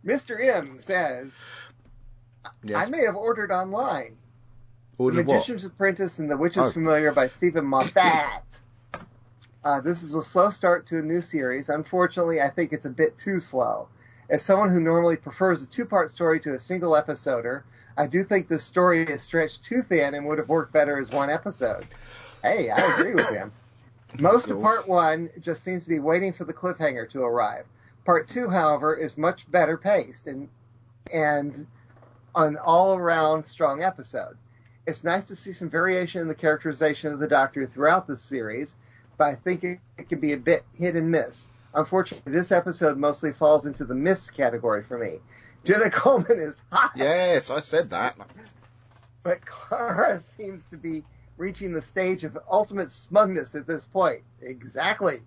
Mr. M says, I may have ordered online. The Magician's Apprentice and the Witch's Familiar by Stephen Moffat. This is a slow start to a new series. Unfortunately, I think it's a bit too slow. As someone who normally prefers a two-part story to a single episoder, I do think this story is stretched too thin and would have worked better as one episode. Hey, I agree with him. Most of part one just seems to be waiting for the cliffhanger to arrive. Part two, however, is much better paced and an all-around strong episode. It's nice to see some variation in the characterization of the Doctor throughout the series, but I think it can be a bit hit and miss. Unfortunately, this episode mostly falls into the miss category for me. Jenna Coleman is hot.
Yes, I said that.
But Clara seems to be reaching the stage of ultimate smugness at this point. Exactly.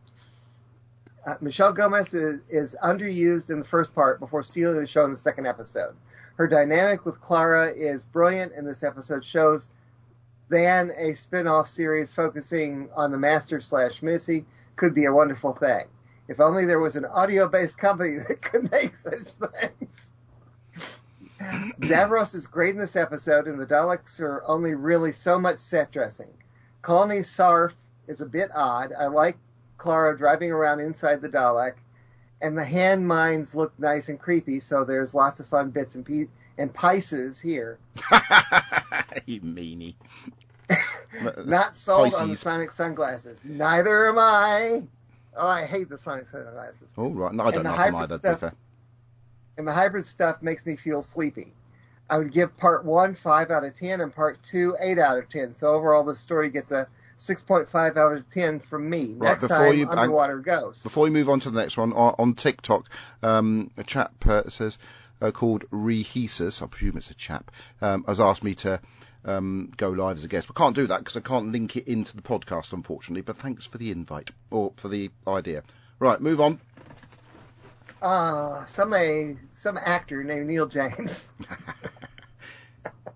Michelle Gomez is underused in the first part before stealing the show in the second episode. Her dynamic with Clara is brilliant, and this episode shows than a spin-off series focusing on the Master/Missy could be a wonderful thing. If only there was an audio-based company that could make such things. Davros is great in this episode, and the Daleks are only really so much set dressing. Colony Sarf is a bit odd. I like Clara driving around inside the Dalek, and the hand mines look nice and creepy, so there's lots of fun bits and pieces here.
You meanie.
Not sold on the sonic sunglasses. Neither am I. Oh, I hate the sonic sunglasses.
Oh, right. No, I don't like them either, to be fair.
And the hybrid stuff makes me feel sleepy. I would give part 1 5 out of 10 and part 2 8 out of 10. So overall, the story gets a 6.5 out of 10 from me.
Right,
next time, Underwater Ghosts.
Before we move on to the next one, on TikTok, a chap says, called Rehesus, I presume it's a chap, has asked me to go live as a guest. But can't do that because I can't link it into the podcast, unfortunately. But thanks for the invite, or for the idea. Right, move on.
Some actor named Neil James.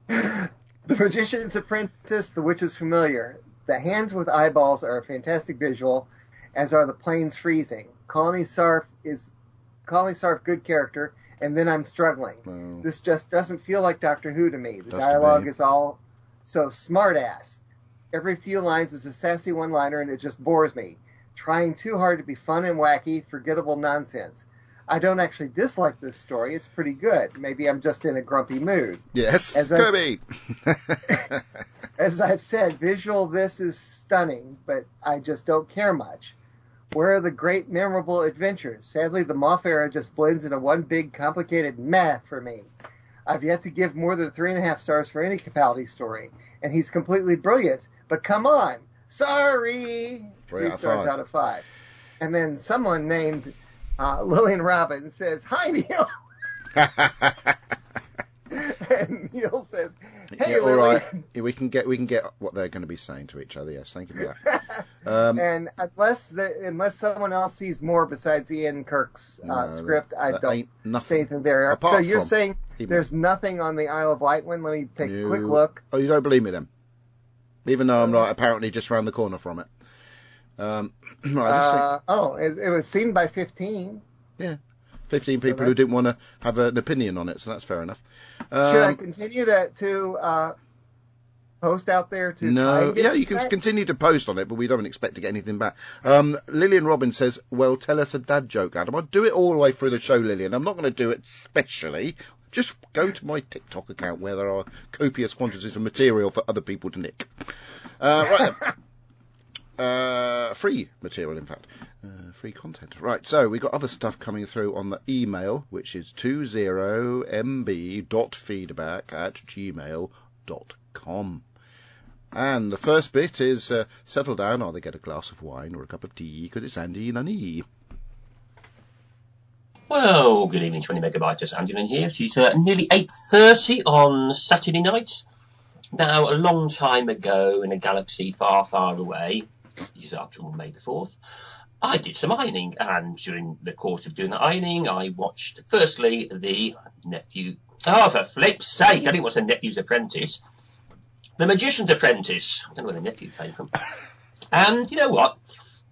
The Magician's Apprentice, The Witch's Familiar. The hands with eyeballs are a fantastic visual, as are the planes freezing. Colony Sarf, good character, and then I'm struggling.
Well,
this just doesn't feel like Doctor Who to me. The dialogue is all so smart-ass. Every few lines is a sassy one-liner, and it just bores me. Trying too hard to be fun and wacky, forgettable nonsense. I don't actually dislike this story. It's pretty good. Maybe I'm just in a grumpy mood.
Yes, Kirby.
As I've said, this is stunning, but I just don't care much. Where are the great, memorable adventures? Sadly, the Moff era just blends into one big, complicated meh for me. I've yet to give more than 3.5 stars for any Capaldi story, and he's completely brilliant, but come on. Sorry! 3 stars out of 5. And then someone named Lillian Robbins says, "Hi, Neil." And Neil says, "Hey,
yeah,
Lillian."
All right. Yeah, we can get what they're going to be saying to each other. Yes, thank you for that.
And unless someone else sees more besides Ian Kirk's script, I don't say anything there. So you're saying there's nothing on the Isle of Wight one? Let me take a quick look.
Oh, you don't believe me then? Even though I'm apparently just round the corner from it.
It was seen by 15.
Yeah, 15 people who didn't want to have an opinion on it, so that's fair enough.
Should I continue to post out there to try
No,
and get
yeah, you can
back?
continue to post on it, but we don't expect to get anything back. Lillian Robin says, well, tell us a dad joke, Adam. I'll do it all the way through the show, Lillian. I'm not going to do it specially. Just go to my TikTok account where there are copious quantities of material for other people to nick. Right then. Free material, in fact. Free content. Right, so we've got other stuff coming through on the email, which is 20mb.feedback@gmail.com. And the first bit is, settle down, either get a glass of wine or a cup of tea, because it's Andy Nunny.
Well, good evening, 20 megabytes. Andy Nunny here. It's nearly 8:30 on Saturday night. Now, a long time ago in a galaxy far, far away, this is after all May the 4th, I did some ironing, and during the course of doing the ironing, I watched, firstly, the nephew... Oh, for flip's sake, I didn't watch the Nephew's Apprentice. The Magician's Apprentice. I don't know where the nephew came from. And you know what?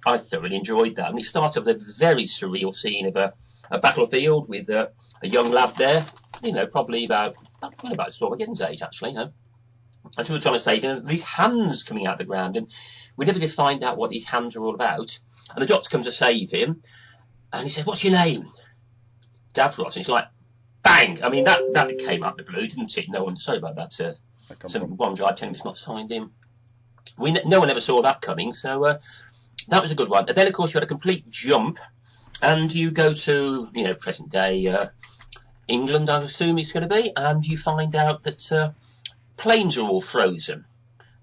I thoroughly enjoyed that. And it started with a very surreal scene of a battlefield with a young lad there, you know, probably about Stormageddon's age, actually, you know. And we were trying to save him. These hands coming out of the ground, and we never did find out what these hands are all about. And the doctor comes to save him, and he said, "What's your name?" Davros. And it's like, bang! I mean, that came out the blue, didn't it? No one, sorry about that. Some OneDrive telling me it's not signed in. No one ever saw that coming, so that was a good one. And then, of course, you had a complete jump, and you go to, you know, present day England, I assume it's going to be, and you find out that planes are all frozen.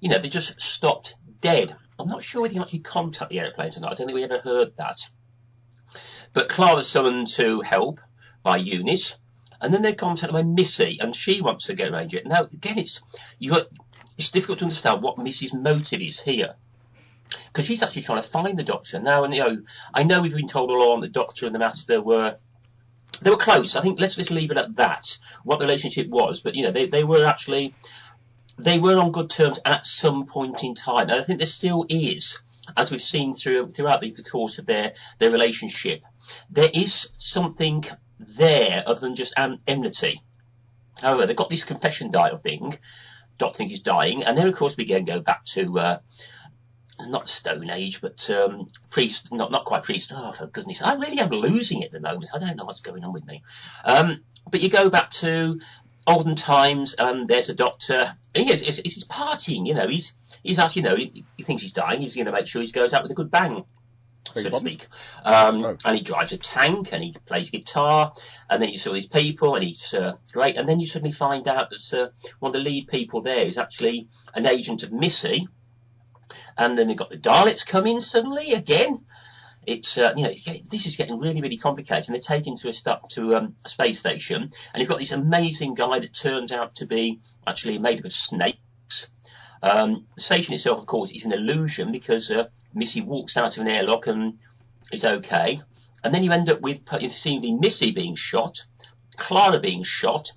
You know, they just stopped dead. I'm not sure whether you can actually contact the aeroplanes or not. I don't think we ever heard that. But Clara's summoned to help by Eunice, and then they're contacted by Missy, and she wants to go around it. Now, again, it's difficult to understand what Missy's motive is here, because she's actually trying to find the Doctor. Now, and you know, I know we've been told all along the Doctor and the Master were close. I think let's leave it at that, what the relationship was. But, you know, they were on good terms at some point in time. And I think there still is, as we've seen throughout the course of their relationship. There is something there other than just enmity. However, they've got this confession dial thing. Doctor thinks he's dying. And then, of course, we again go back to... not Stone Age, but priest, not quite priest. Oh, for goodness, I really am losing it at the moment. I don't know what's going on with me. But you go back to olden times, and there's a Doctor. He's partying, you know. He's actually, you know, he thinks he's dying. He's going to make sure he goes out with a good bang, so to speak. And he drives a tank, and he plays guitar, and then you see all these people, and he's great. And then you suddenly find out that one of the lead people there is actually an agent of Missy. And then they've got the Daleks come in suddenly again. It's you know, this is getting really, really complicated. And they're taken to a space station, and you've got this amazing guy that turns out to be actually made up of snakes. The station itself, of course, is an illusion because Missy walks out of an airlock and is okay. And then you end up with seeing Missy being shot, Clara being shot,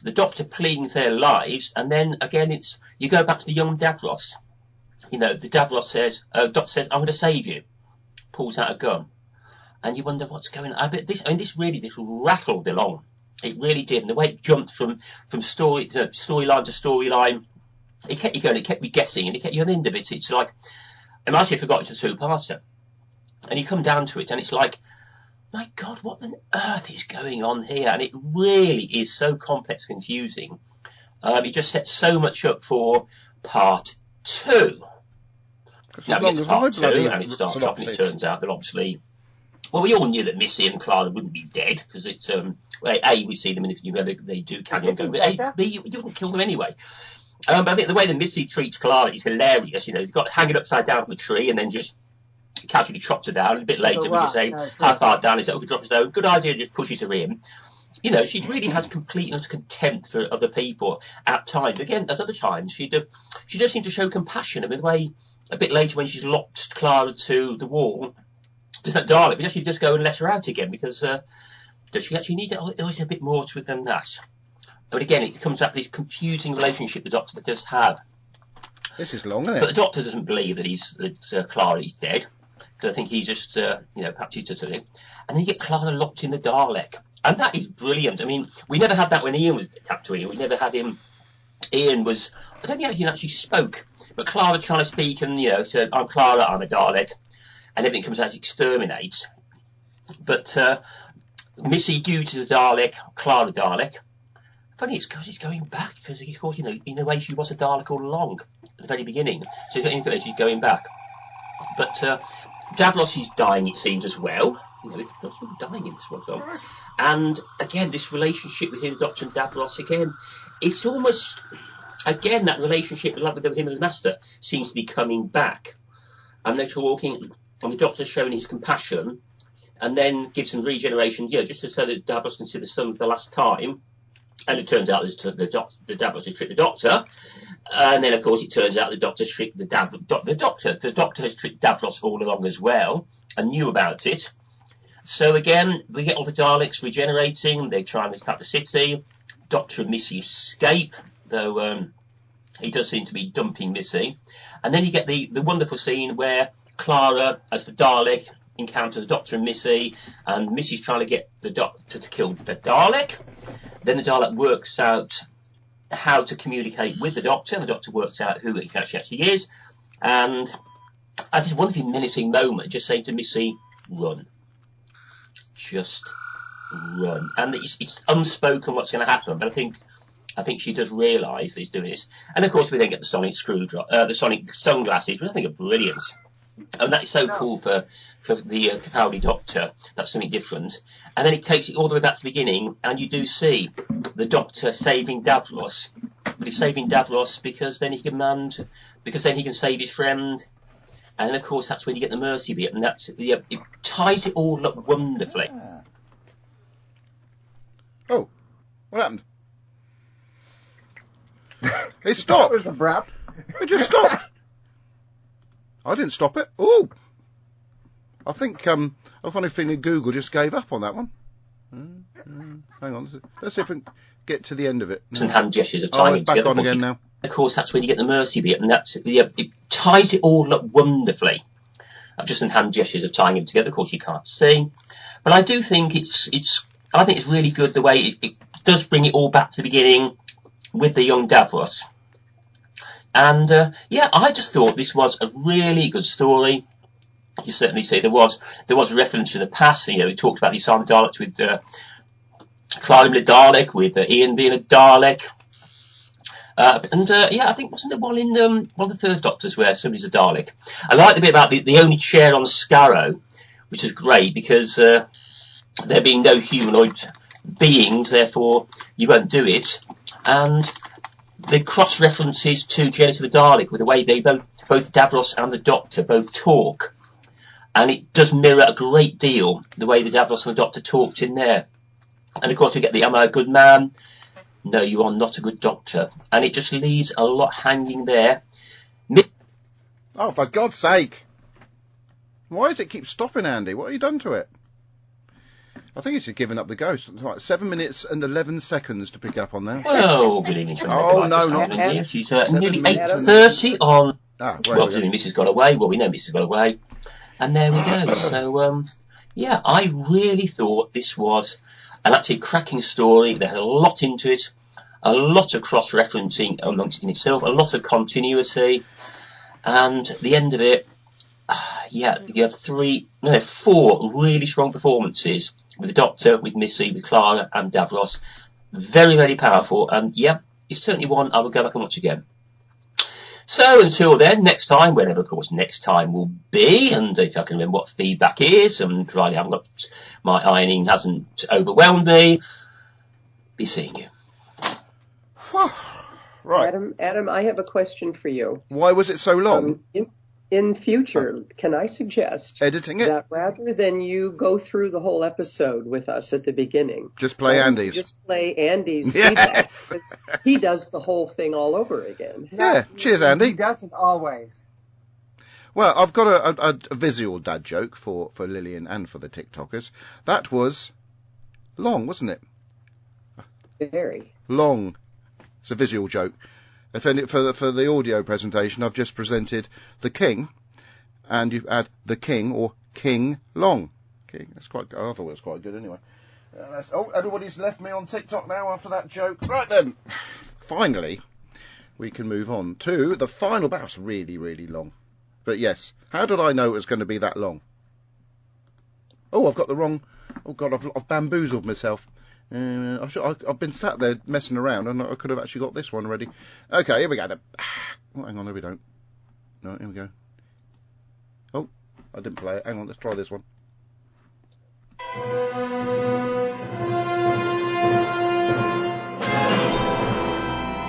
the Doctor pleading for their lives, and then again you go back to the young Davros. You know, the Davros says, Doctor says, "I'm going to save you." Pulls out a gun, and you wonder what's going on. This rattled along. It really did, and the way it jumped from storyline to storyline, it kept you going. It kept me guessing, and it kept you on the end of it. It's like, I actually forgot it's a two-parter, and you come down to it, and it's like, my God, what on earth is going on here? And it really is so complex, confusing. It just sets so much up for part 2. Now we get to part 2, and it starts off, and it turns out that obviously, well, we all knew that Missy and Clara wouldn't be dead, because it's A, we see them, and if you know they do carry on going, but B, you wouldn't kill them anyway. But I think the way that Missy treats Clara is hilarious. You know, he's got to hang it upside down from a tree, and then just casually chops her down. And a bit later, we just say, how far down is it? We could drop her down. Good idea, just pushes her in. You know, she really has complete and utter contempt for other people at times. Again, at other times, she does seem to show compassion. I mean, the way a bit later when she's locked Clara to the wall, does that Dalek, we actually just go and let her out again, because does she actually need it? Or is there a bit more to it than that? But again, it comes back to this confusing relationship the Doctor does have.
This is long, isn't it?
But the Doctor doesn't believe that Clara is dead, because I think he's just, perhaps he's just it. And then you get Clara locked in the Dalek. And that is brilliant. I mean, we never had that when Ian was Tatooine. We never had him Ian was, I don't think he actually spoke, but Clara trying to speak and, said, I'm Clara, I'm a Dalek, and everything comes out to exterminate. But Missy uses a Dalek, Clara Dalek. Funny, it's because he's going back, because of course, in a way she was a Dalek all along at the very beginning. So she's going back. But Davros is dying, it seems, as well. It's dying in this one. And again, this relationship between the Doctor and Davros, again, it's almost, again, that relationship with him and the Master seems to be coming back. And they're talking, and the Doctor's showing his compassion, and then gives him regeneration, just to so that Davros can see the sun for the last time. And it turns out the Davros has tricked the Doctor. And then, of course, it turns out the Doctor's tricked the Doctor. The Doctor has tricked Davros all along as well, and knew about it. So again, we get all the Daleks regenerating. They try and attack the city. Doctor and Missy escape, though he does seem to be dumping Missy. And then you get the wonderful scene where Clara, as the Dalek, encounters Doctor and Missy, and Missy's trying to get the Doctor to kill the Dalek. Then the Dalek works out how to communicate with the Doctor, and the Doctor works out who he actually is. And as this wonderfully menacing moment, just saying to Missy, run. Just run. And it's unspoken what's going to happen, but I think she does realise that he's doing this. And of course we then get the sonic the sonic sunglasses, which I think are brilliant. And that's so cool for the Capaldi Doctor. That's something different. And then it takes it all the way back to the beginning, and you do see the Doctor saving Davros. But he's saving Davros because then he can save his friend. And of course that's when you get the mercy bit, and it ties it all up wonderfully.
Yeah. Oh, what happened? It stopped.
That was abrupt.
It just stopped. I didn't stop it. Oh, I think I'm funny feeling Google just gave up on that one. Hang on, let's see if we can get to the end of it.
And hand gestures of tying
it's back
together.
on again now.
Of course, that's when you get the mercy bit, and it ties it all up wonderfully. Just in hand gestures of tying them together. Of course, you can't see, but I do think it's really good the way it does bring it all back to the beginning with the young Davros. And I just thought this was a really good story. You certainly see there was reference to the past. We talked about the Simon Daleks with Clara being a Dalek, with Ian being a Dalek. I think wasn't there one in one of the third Doctors where somebody's a Dalek? I like the bit about the only chair on Scarrow, which is great because there being no humanoid beings, therefore you won't do it. And the cross references to Genesis of the Dalek with the way they both Davros and the Doctor both talk, and it does mirror a great deal the way the Davros and the Doctor talked in there. And of course we get the "Am I a good man? No, you are not a good doctor," and it just leaves a lot hanging there.
Oh, for God's sake! Why does it keep stopping, Andy? What have you done to it? I think it's just given up the ghost. It's like 7 minutes and 11 seconds to pick up on there.
Well, good evening.
Oh, no, not
here. She's nearly 8:30 on.
Well,
Mrs. got away. Well, we know Mrs. got away, and there we go. So, I really thought this was an absolutely cracking story. They had a lot into it, a lot of cross-referencing amongst in itself, a lot of continuity, and the end of it, you have 4 really strong performances with the Doctor, with Missy, with Clara, and Davros. Very, very powerful, and it's certainly one I will go back and watch again. So until then, next time, whenever, of course, next time will be, and if I can remember what feedback is, and provided I haven't got my ironing hasn't overwhelmed me, be seeing you.
Right.
Adam, I have a question for you.
Why was it so long?
In future, can I suggest
editing it?
That rather than you go through the whole episode with us at the beginning,
just play Andy's.
Just play Andy's.
Yes.
He does the whole thing all over again.
Yeah. Cheers, Andy.
He doesn't always.
Well, I've got a visual dad joke for Lillian and for the TikTokers. That was long, wasn't it?
Very
long. It's a visual joke. For the audio presentation, I've just presented the King, and you add the King or King Long. King. That's quite. I thought it was quite good anyway. Everybody's left me on TikTok now after that joke. Right then, finally, we can move on to the final battle. It's really, really long. But yes, how did I know it was going to be that long? Oh, I've got the wrong... Oh, God, I've bamboozled myself. I've been sat there messing around, and I could have actually got this one ready. Okay, here we go then. Oh, hang on, no we don't. No, here we go. Oh, I didn't play it. Hang on, let's try this one.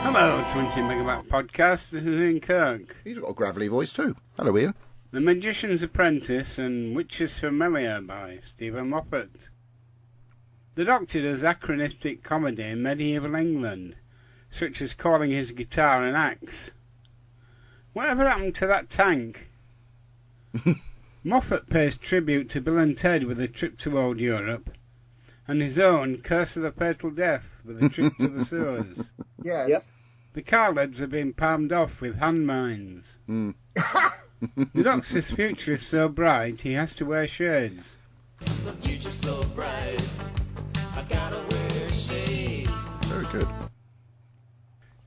Hello, 20 Megabyte Podcast. This is Ian Kirk.
He's got a gravelly voice too. Hello, Ian.
The Magician's Apprentice and Witch's Familiar by Stephen Moffat. The Doctor does anachronistic comedy in medieval England, such as calling his guitar an axe. Whatever happened to that tank? Moffat pays tribute to Bill and Ted with a trip to old Europe, and his own Curse of the Fatal Death with a trip to the sewers.
Yes.
Yep.
The car leads are being palmed off with hand mines.
Mm.
The Doctor's future is so bright he has to wear shades.
The future's so bright, I gotta wear shades.
Very good.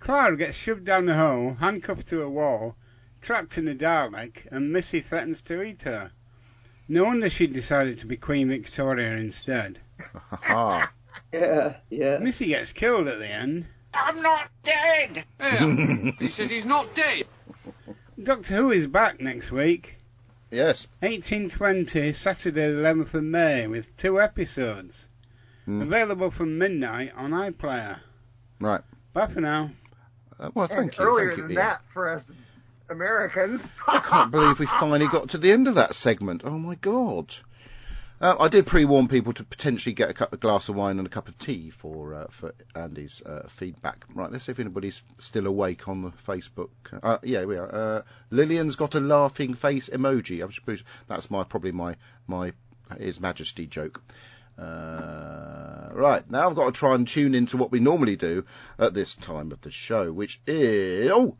Clara gets shoved down the hole, handcuffed to a wall, trapped in a Dalek, and Missy threatens to eat her. No wonder she decided to be Queen Victoria instead.
Ha.
Yeah.
Missy gets killed at the end.
I'm not dead. He says he's not dead.
Doctor Who is back next week.
Yes.
1820, Saturday the 11th of May, with 2 episodes. Available from midnight on iPlayer.
Right.
Bye for now.
Well,
And
thank you.
earlier
Thank you,
than
Ian.
that for us Americans.
I can't believe we finally got to the end of that segment. Oh, my God. I did pre-warn people to potentially get a glass of wine and a cup of tea for Andy's feedback. Right, let's see if anybody's still awake on the Facebook. Yeah, we are. Lillian's got a laughing face emoji. I suppose that's probably my His Majesty joke. Right, now I've got to try and tune into what we normally do at this time of the show, which is... Oh,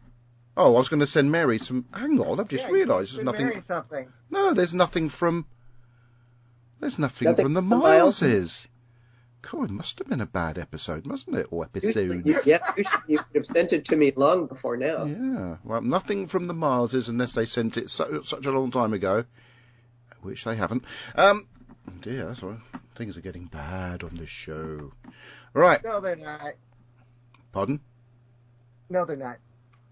I was going to send Mary some... Hang on, I've just realised there's nothing...
Mary something.
No, there's nothing from... There's nothing
Nothing
from the
from the
Mileses. God, it must have been a bad episode, mustn't it? Or episodes.
Yeah, you could have sent it to me long before now.
Yeah, well, nothing from the Mileses unless they sent it such a long time ago, which they haven't. Dear, that's all. Things are getting bad on this show. Right.
No, they're not.
Pardon?
No, they're not.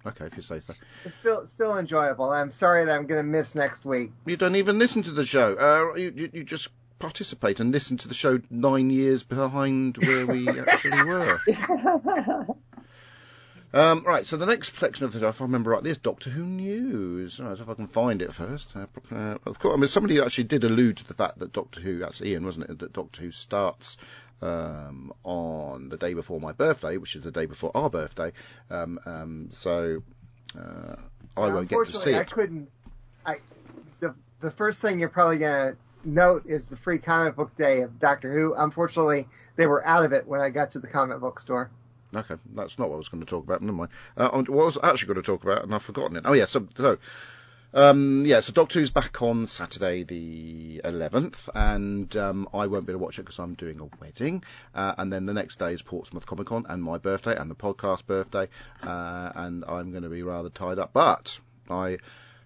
Okay, if you say so.
It's still enjoyable. I'm sorry that I'm going to miss next week.
You don't even listen to the show. You just participate and listen to the show 9 years behind where we actually were. Right, so the next section of the show, if I remember rightly, is Doctor Who News. Right, so if I can find it first. Of course, I mean, somebody actually did allude to the fact that Doctor Who, that's Ian, wasn't it, that Doctor Who starts on the day before my birthday, which is the day before our birthday. So I won't get to see it.
I couldn't. The first thing you're probably going to note is the free comic book day of Doctor Who. Unfortunately, they were out of it when I got to the comic book store.
Okay, that's not what I was going to talk about. Never mind. What I was actually going to talk about, and I've forgotten it. Oh, yeah, so Doctor Who's back on Saturday the 11th, and I won't be able to watch it because I'm doing a wedding. And then the next day is Portsmouth Comic Con and my birthday and the podcast birthday, and I'm going to be rather tied up. But I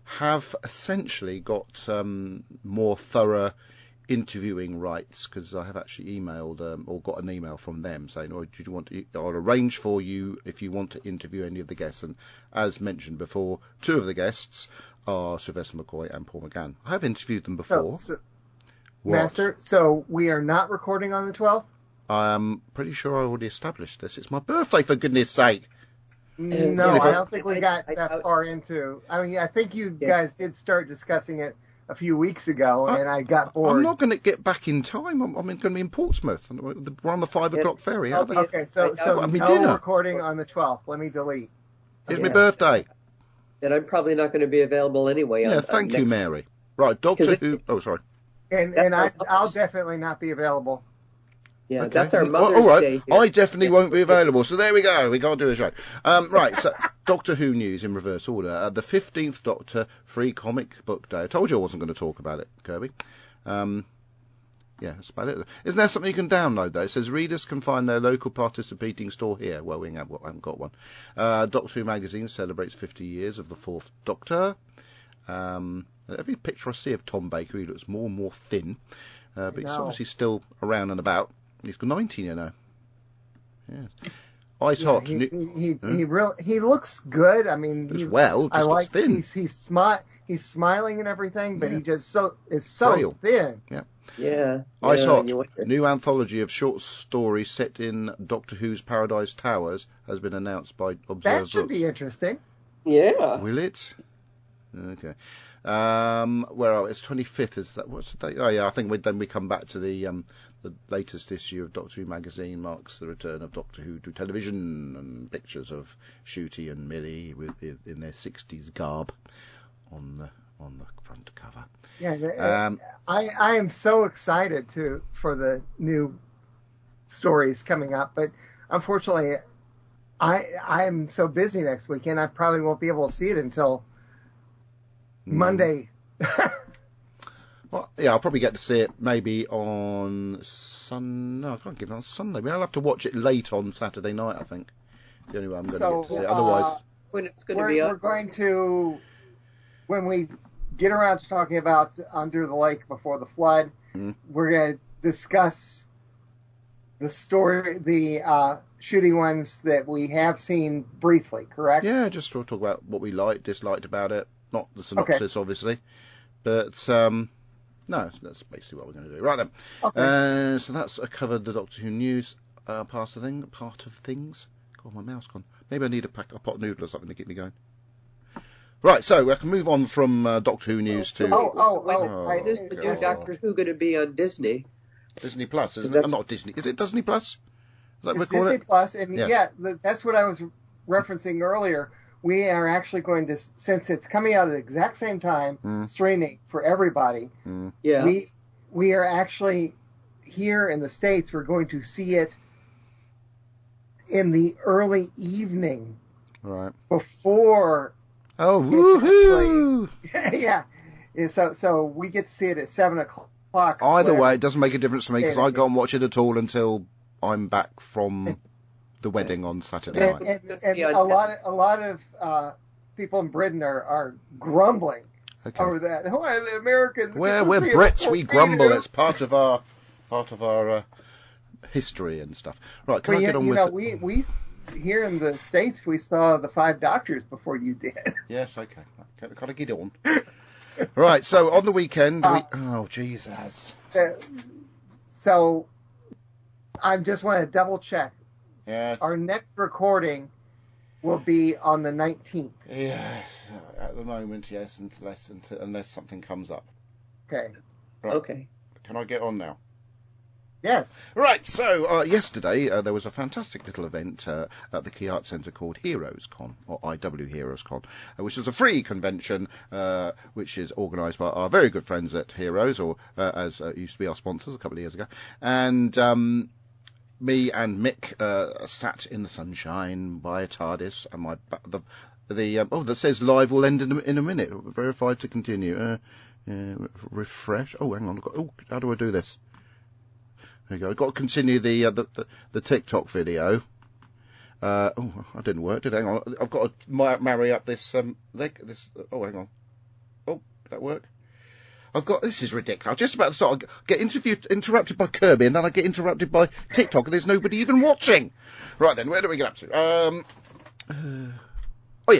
have essentially got more thorough interviewing rights because I have actually emailed or got an email from them saying, "Oh, do you want to? I'll arrange for you if you want to interview any of the guests." And as mentioned before, 2 of the guests are Sylvester McCoy and Paul McGann. I have interviewed them before.
Master, so we are not recording on the 12th?
I'm pretty sure I already established this. It's my birthday, for goodness sake.
No, I don't think we got that far into. I mean, I think you guys did start discussing it a few weeks ago, and I got bored.
I'm not going to get back in time. I'm going to be in Portsmouth. We're on the 5 o'clock ferry.
Okay, so no recording on the 12th. Let me delete.
It's my birthday.
And I'm probably not going to be available anyway.
Yeah, thank you, Mary. Right, Doctor Who. Oh, sorry.
And I'll definitely not be available.
Yeah,
Okay.
that's our Mother's
all right.
Day here.
I definitely won't be available. So there we go. We can't do a show. Right, so Doctor Who news in reverse order. The 15th Doctor Free Comic Book Day. I told you I wasn't going to talk about it, Kirby. Yeah, that's about it. Isn't there something you can download, though? It says readers can find their local participating store here. Well, we haven't got one. Doctor Who magazine celebrates 50 years of the Fourth Doctor. Every picture I see of Tom Baker, he looks more and more thin. But he's obviously still around and about. He's got 19, you know. Yeah. Ice hot.
He looks good. I mean,
I like thin.
He's smiling and everything, but he just is so thin.
Yeah. Ice hot. New anthology of short stories set in Doctor Who's Paradise Towers has been announced by Observer
That should
Books.
be interesting.
Yeah.
Will it? Okay. Where are we? It's 25th. Is that what's the date? Oh yeah, I think then we come back to the latest issue of Doctor Who magazine marks the return of Doctor Who to television, and pictures of Shooty and Millie in their 60s garb on the front cover.
Yeah, I am so excited for the new stories coming up, but unfortunately, I am so busy next weekend. I probably won't be able to see it until Monday.
Well, yeah, I'll probably get to see it maybe on Sunday. No, I can't get it on Sunday. I'll have to watch it late on Saturday night, I think. The only way I'm going to get to see it. Otherwise,
when it's going to be up.
We're going to, when we get around to talking about Under the Lake Before the Flood, we're going to discuss the story, the shooting ones that we have seen briefly, correct?
Yeah, just to talk about what we liked, disliked about it. Not the synopsis, obviously. But, no, that's basically what we're going to do. Right then. Okay. So that's covered the Doctor Who news part of things. God, my mouse gone. Maybe I need a pot of noodle or something to keep me going. Right, so I can move on from Doctor Who news to...
When is the new Doctor Who going to be on Disney?
Disney Plus, isn't it? Not Disney. Is it Disney Plus?
It's Disney Plus, and that's what I was referencing earlier. We are actually going to, since it's coming out at the exact same time, streaming for everybody. We are actually here in the States. We're going to see it in the early evening,
right
before.
Oh, woohoo!
So we get to see it at 7:00.
Either way, it doesn't make a difference to me because I can't watch it at all until I'm back from the wedding on Saturday night.
And a lot of people in Britain are grumbling over that. Why the Americans?
We're Brits. We grumble. It's part of our history and stuff. Right? Can I get on with it?
We here in the States we saw the Five Doctors before you did.
Yes. Okay. Can I get on? Right. So on the weekend, oh Jesus.
So I just want to double check.
Yeah.
Our next recording will be on the 19th.
Yes, at the moment, yes, unless something comes up.
Okay.
Right.
Okay.
Can I get on now?
Yes.
Right, so yesterday there was a fantastic little event at the Key Arts Centre called Heroes Con, or IW Heroes Con, which is a free convention which is organised by our very good friends at Heroes, or as used to be our sponsors a couple of years ago. And me and Mick sat in the sunshine by a TARDIS, and that says live will end in a minute. Verified to continue. Refresh. Oh, hang on. How do I do this? There you go. I've got to continue the TikTok video. I didn't work. Did hang on? I've got to marry up this leg. Oh, hang on. Oh, did that work? This is ridiculous. I'm just about to start. Get interrupted by Kirby, and then I get interrupted by TikTok, and there's nobody even watching. Right then, where do we get up to?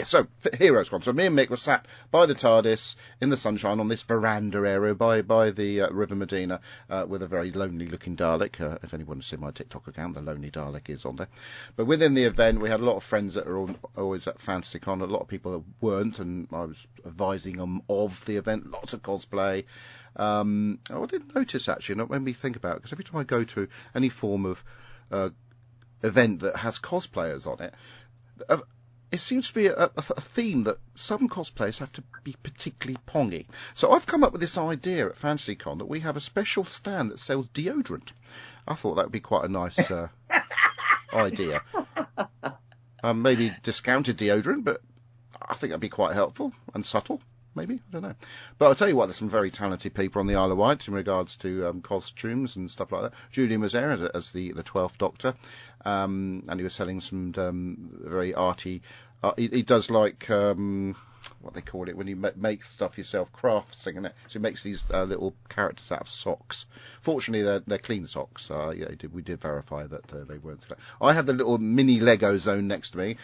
So Heroes Con. So me and Mick were sat by the TARDIS in the sunshine on this veranda area by the River Medina with a very lonely looking Dalek. If anyone's seen my TikTok account, the lonely Dalek is on there. But within the event, we had a lot of friends that are always at FantasyCon, a lot of people that weren't, and I was advising them of the event. Lots of cosplay. I didn't notice actually, and it made me think about it, because every time I go to any form of event that has cosplayers on it, it seems to be a theme that some cosplayers have to be particularly pongy. So I've come up with this idea at FantasyCon that we have a special stand that sells deodorant. I thought that would be quite a nice idea. Maybe discounted deodorant, but I think that'd be quite helpful and subtle. maybe, I don't know. But I'll tell you what, there's some very talented people on the Isle of Wight in regards to costumes and stuff like that. Julian was there as the 12th Doctor, and he was selling some very arty. He does like what they call it when you make stuff yourself, crafts thing, isn't it? So he makes these little characters out of socks. Fortunately, they're clean socks. We did verify that they weren't. I had the little mini Lego zone next to me,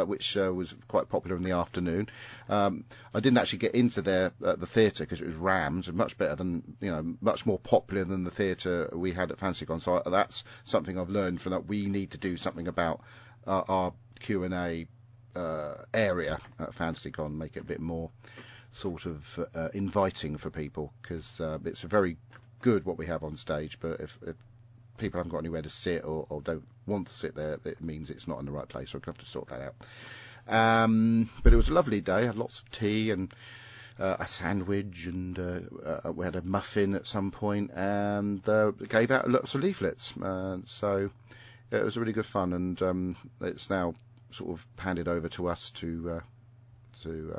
which was quite popular in the afternoon. I didn't actually get into there at the theatre because it was rammed, much better than, much more popular than the theatre we had at FancyCon. So that's something I've learned from that. We need to do something about our Q&A area at FancyCon, make it a bit more sort of inviting for people, because it's very good what we have on stage, but if people haven't got anywhere to sit or don't want to sit there, it means it's not in the right place, so we're going to have to sort that out. But it was a lovely day. I had lots of tea and a sandwich, and we had a muffin at some point, and gave out lots of leaflets, so it was really good fun, and it's now sort of handed over to us to do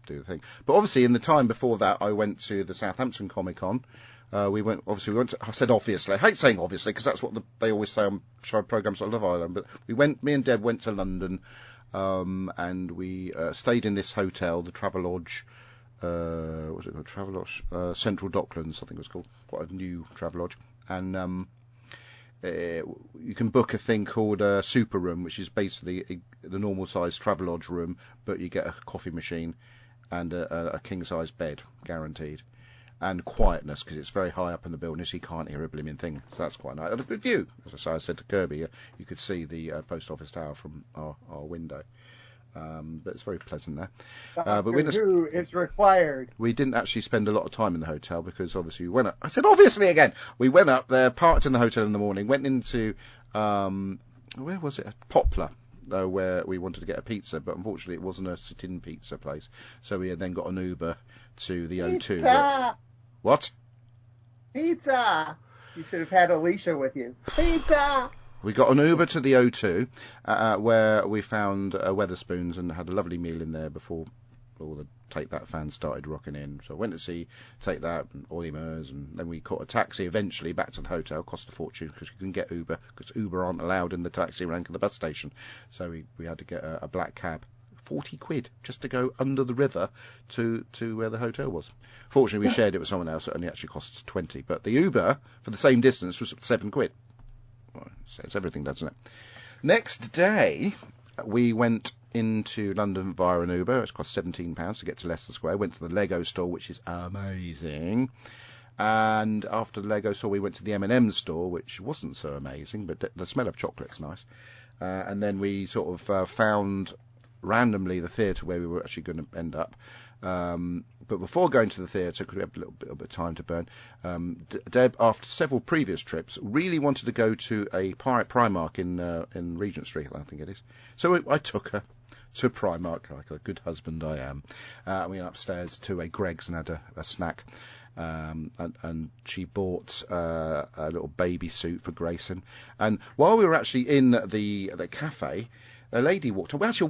the thing. But obviously, in the time before that, I went to the Southampton Comic Con. We went to, I said obviously, I hate saying obviously because that's what they always say on programs like Love Island. But me and Deb went to London, and we stayed in this hotel, the Travelodge. What's it called? Travelodge Central Docklands, I think it was called. Quite a new Travelodge, and you can book a thing called a super room, which is basically the normal size Travelodge room, but you get a coffee machine and a king size bed guaranteed, and quietness because it's very high up in the building, so you can't hear a blooming thing. So that's quite nice. And a good view, as I said to Kirby, you could see the post office tower from our window. But it's very pleasant there. But
Who is required?
We didn't actually spend a lot of time in the hotel because obviously we went up. I said obviously again. We went up there, parked in the hotel in the morning, went into where was it? Poplar, where we wanted to get a pizza, but unfortunately it wasn't a sit-in pizza place. So we then got an Uber to the O2.
Pizza!
What?
Pizza! You should have had Alicia with you. Pizza!
We got an Uber to the O2, where we found Wetherspoons and had a lovely meal in there before all the Take That fans started rocking in. So I went to see Take That and Olimers, and then we caught a taxi eventually back to the hotel. Cost a fortune because you couldn't get Uber, because Uber aren't allowed in the taxi rank of the bus station. So we had to get a black cab. 40 quid just to go under the river to where the hotel was. Fortunately, we shared it with someone else. It only actually cost us 20. But the Uber for the same distance was 7 quid. It's everything, doesn't it? Next day, we went into London via an Uber. It cost £17 to get to Leicester Square. Went to the Lego store, which is amazing. And after the Lego store, we went to the M&M store, which wasn't so amazing, but the smell of chocolate's nice. And then we sort of found randomly the theatre where we were actually going to end up. But before going to the theatre, because we had a little bit of time to burn, Deb, after several previous trips, really wanted to go to a Primark in Regent Street, I think it is. So I took her to Primark, like a good husband I am. We went upstairs to a Greggs and had a snack. And she bought a little baby suit for Grayson. And while we were actually in the cafe, a lady walked. Well, actually,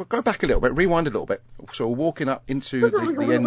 go back a little bit, rewind a little bit. So we're walking up into the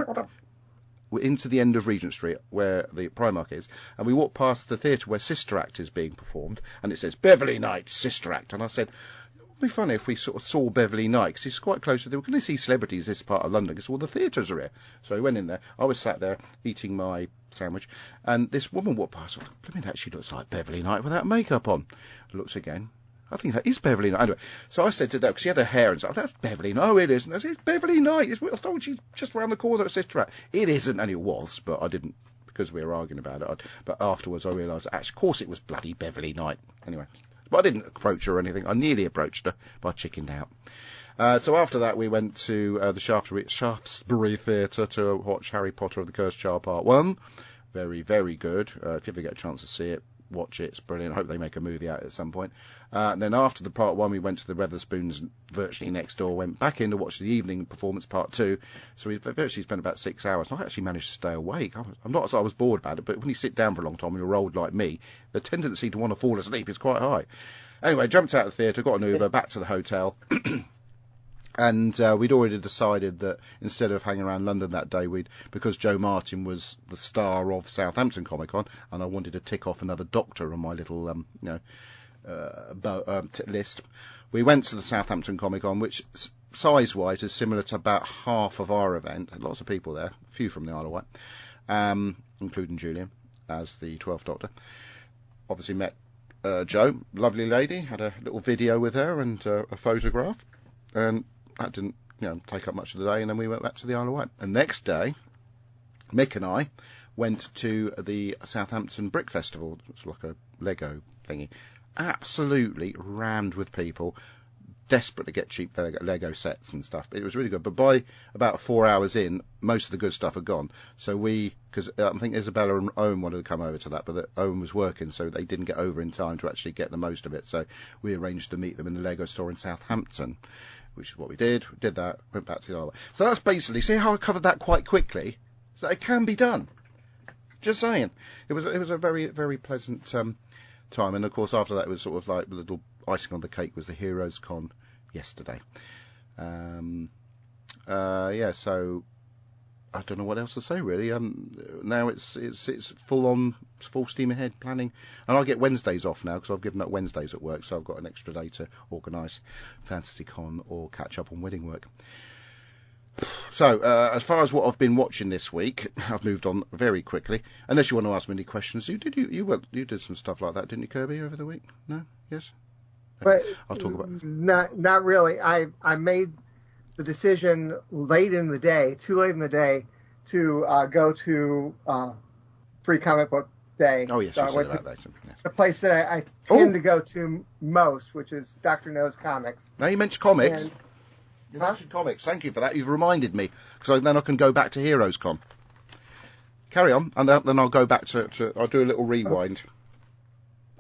end of Regent Street, where the Primark is, and we walked past the theatre where Sister Act is being performed, and it says Beverley Knight Sister Act, and I said, it would be funny if we sort of saw Beverley Knight, because it's quite close. They were going to see celebrities this part of London, because all the theatres are here. So we went in there. I was sat there eating my sandwich, and this woman walked past. I thought, blooming heck, she looks like Beverley Knight without makeup on. Looks again. I think that is Beverley Knight. Anyway, so I said to her, because she had her hair and stuff, that's Beverley Knight. No, it isn't. I said, it's Beverley Knight. I thought she's just round the corner at Sister Act. It isn't, and it was, but I didn't, because we were arguing about it. But afterwards I realised, actually, of course it was bloody Beverley Knight. Anyway, but I didn't approach her or anything. I nearly approached her, but I chickened out. So after that, we went to the Shaftesbury Theatre to watch Harry Potter and the Cursed Child Part 1. Very, very good. If you ever get a chance to see it, watch it. It's brilliant. I hope they make a movie out at some point. And then after the Part 1, we went to the Wetherspoons virtually next door, went back in to watch the evening performance Part 2. So we virtually spent about 6 hours. I actually managed to stay awake. I'm not as I was bored about it, but when you sit down for a long time and you're old like me, the tendency to want to fall asleep is quite high. Anyway, jumped out of the theatre, got an Uber, back to the hotel. And we'd already decided that instead of hanging around London that day, because Joe Martin was the star of Southampton Comic Con, and I wanted to tick off another Doctor on my little list, we went to the Southampton Comic Con, which size-wise is similar to about half of our event. Lots of people there, a few from the Isle of Wight, including Julian as the 12th Doctor. Obviously met Jo, lovely lady, had a little video with her and a photograph, and that didn't take up much of the day, and then we went back to the Isle of Wight. The next day, Mick and I went to the Southampton Brick Festival. It's like a Lego thingy. Absolutely rammed with people, desperate to get cheap Lego sets and stuff. It was really good. But by about 4 hours in, most of the good stuff had gone. So because I think Isabella and Owen wanted to come over to that, but Owen was working, so they didn't get over in time to actually get the most of it. So we arranged to meet them in the Lego store in Southampton, which is what we did. We did that, went back to the other way. So that's basically, see how I covered that quite quickly? So it can be done. Just saying. It was a very, very pleasant time. And of course after that it was sort of like a little icing on the cake was the Heroes Con yesterday. So I don't know what else to say really. Now it's full steam ahead planning, and I'll get Wednesdays off now because I've given up Wednesdays at work, so I've got an extra day to organise Fantasy Con or catch up on wedding work. So, as far as what I've been watching this week, I've moved on very quickly. Unless you want to ask me any questions, you did some stuff like that, didn't you, Kirby, over the week? No, yes.
But
I'll talk about it.
Not really. I made the decision too late in the day, to go to Free Comic Book Day.
Oh yes,
so
you
I went
said
to
about that. Yes.
the place that I tend to go to most, which is Dr. No's Comics.
Now you mentioned comics.
And,
You mentioned comics. Thank you for that. You've reminded me, because then I can go back to Heroes Con. Carry on, and then I'll go back to I'll do a little rewind.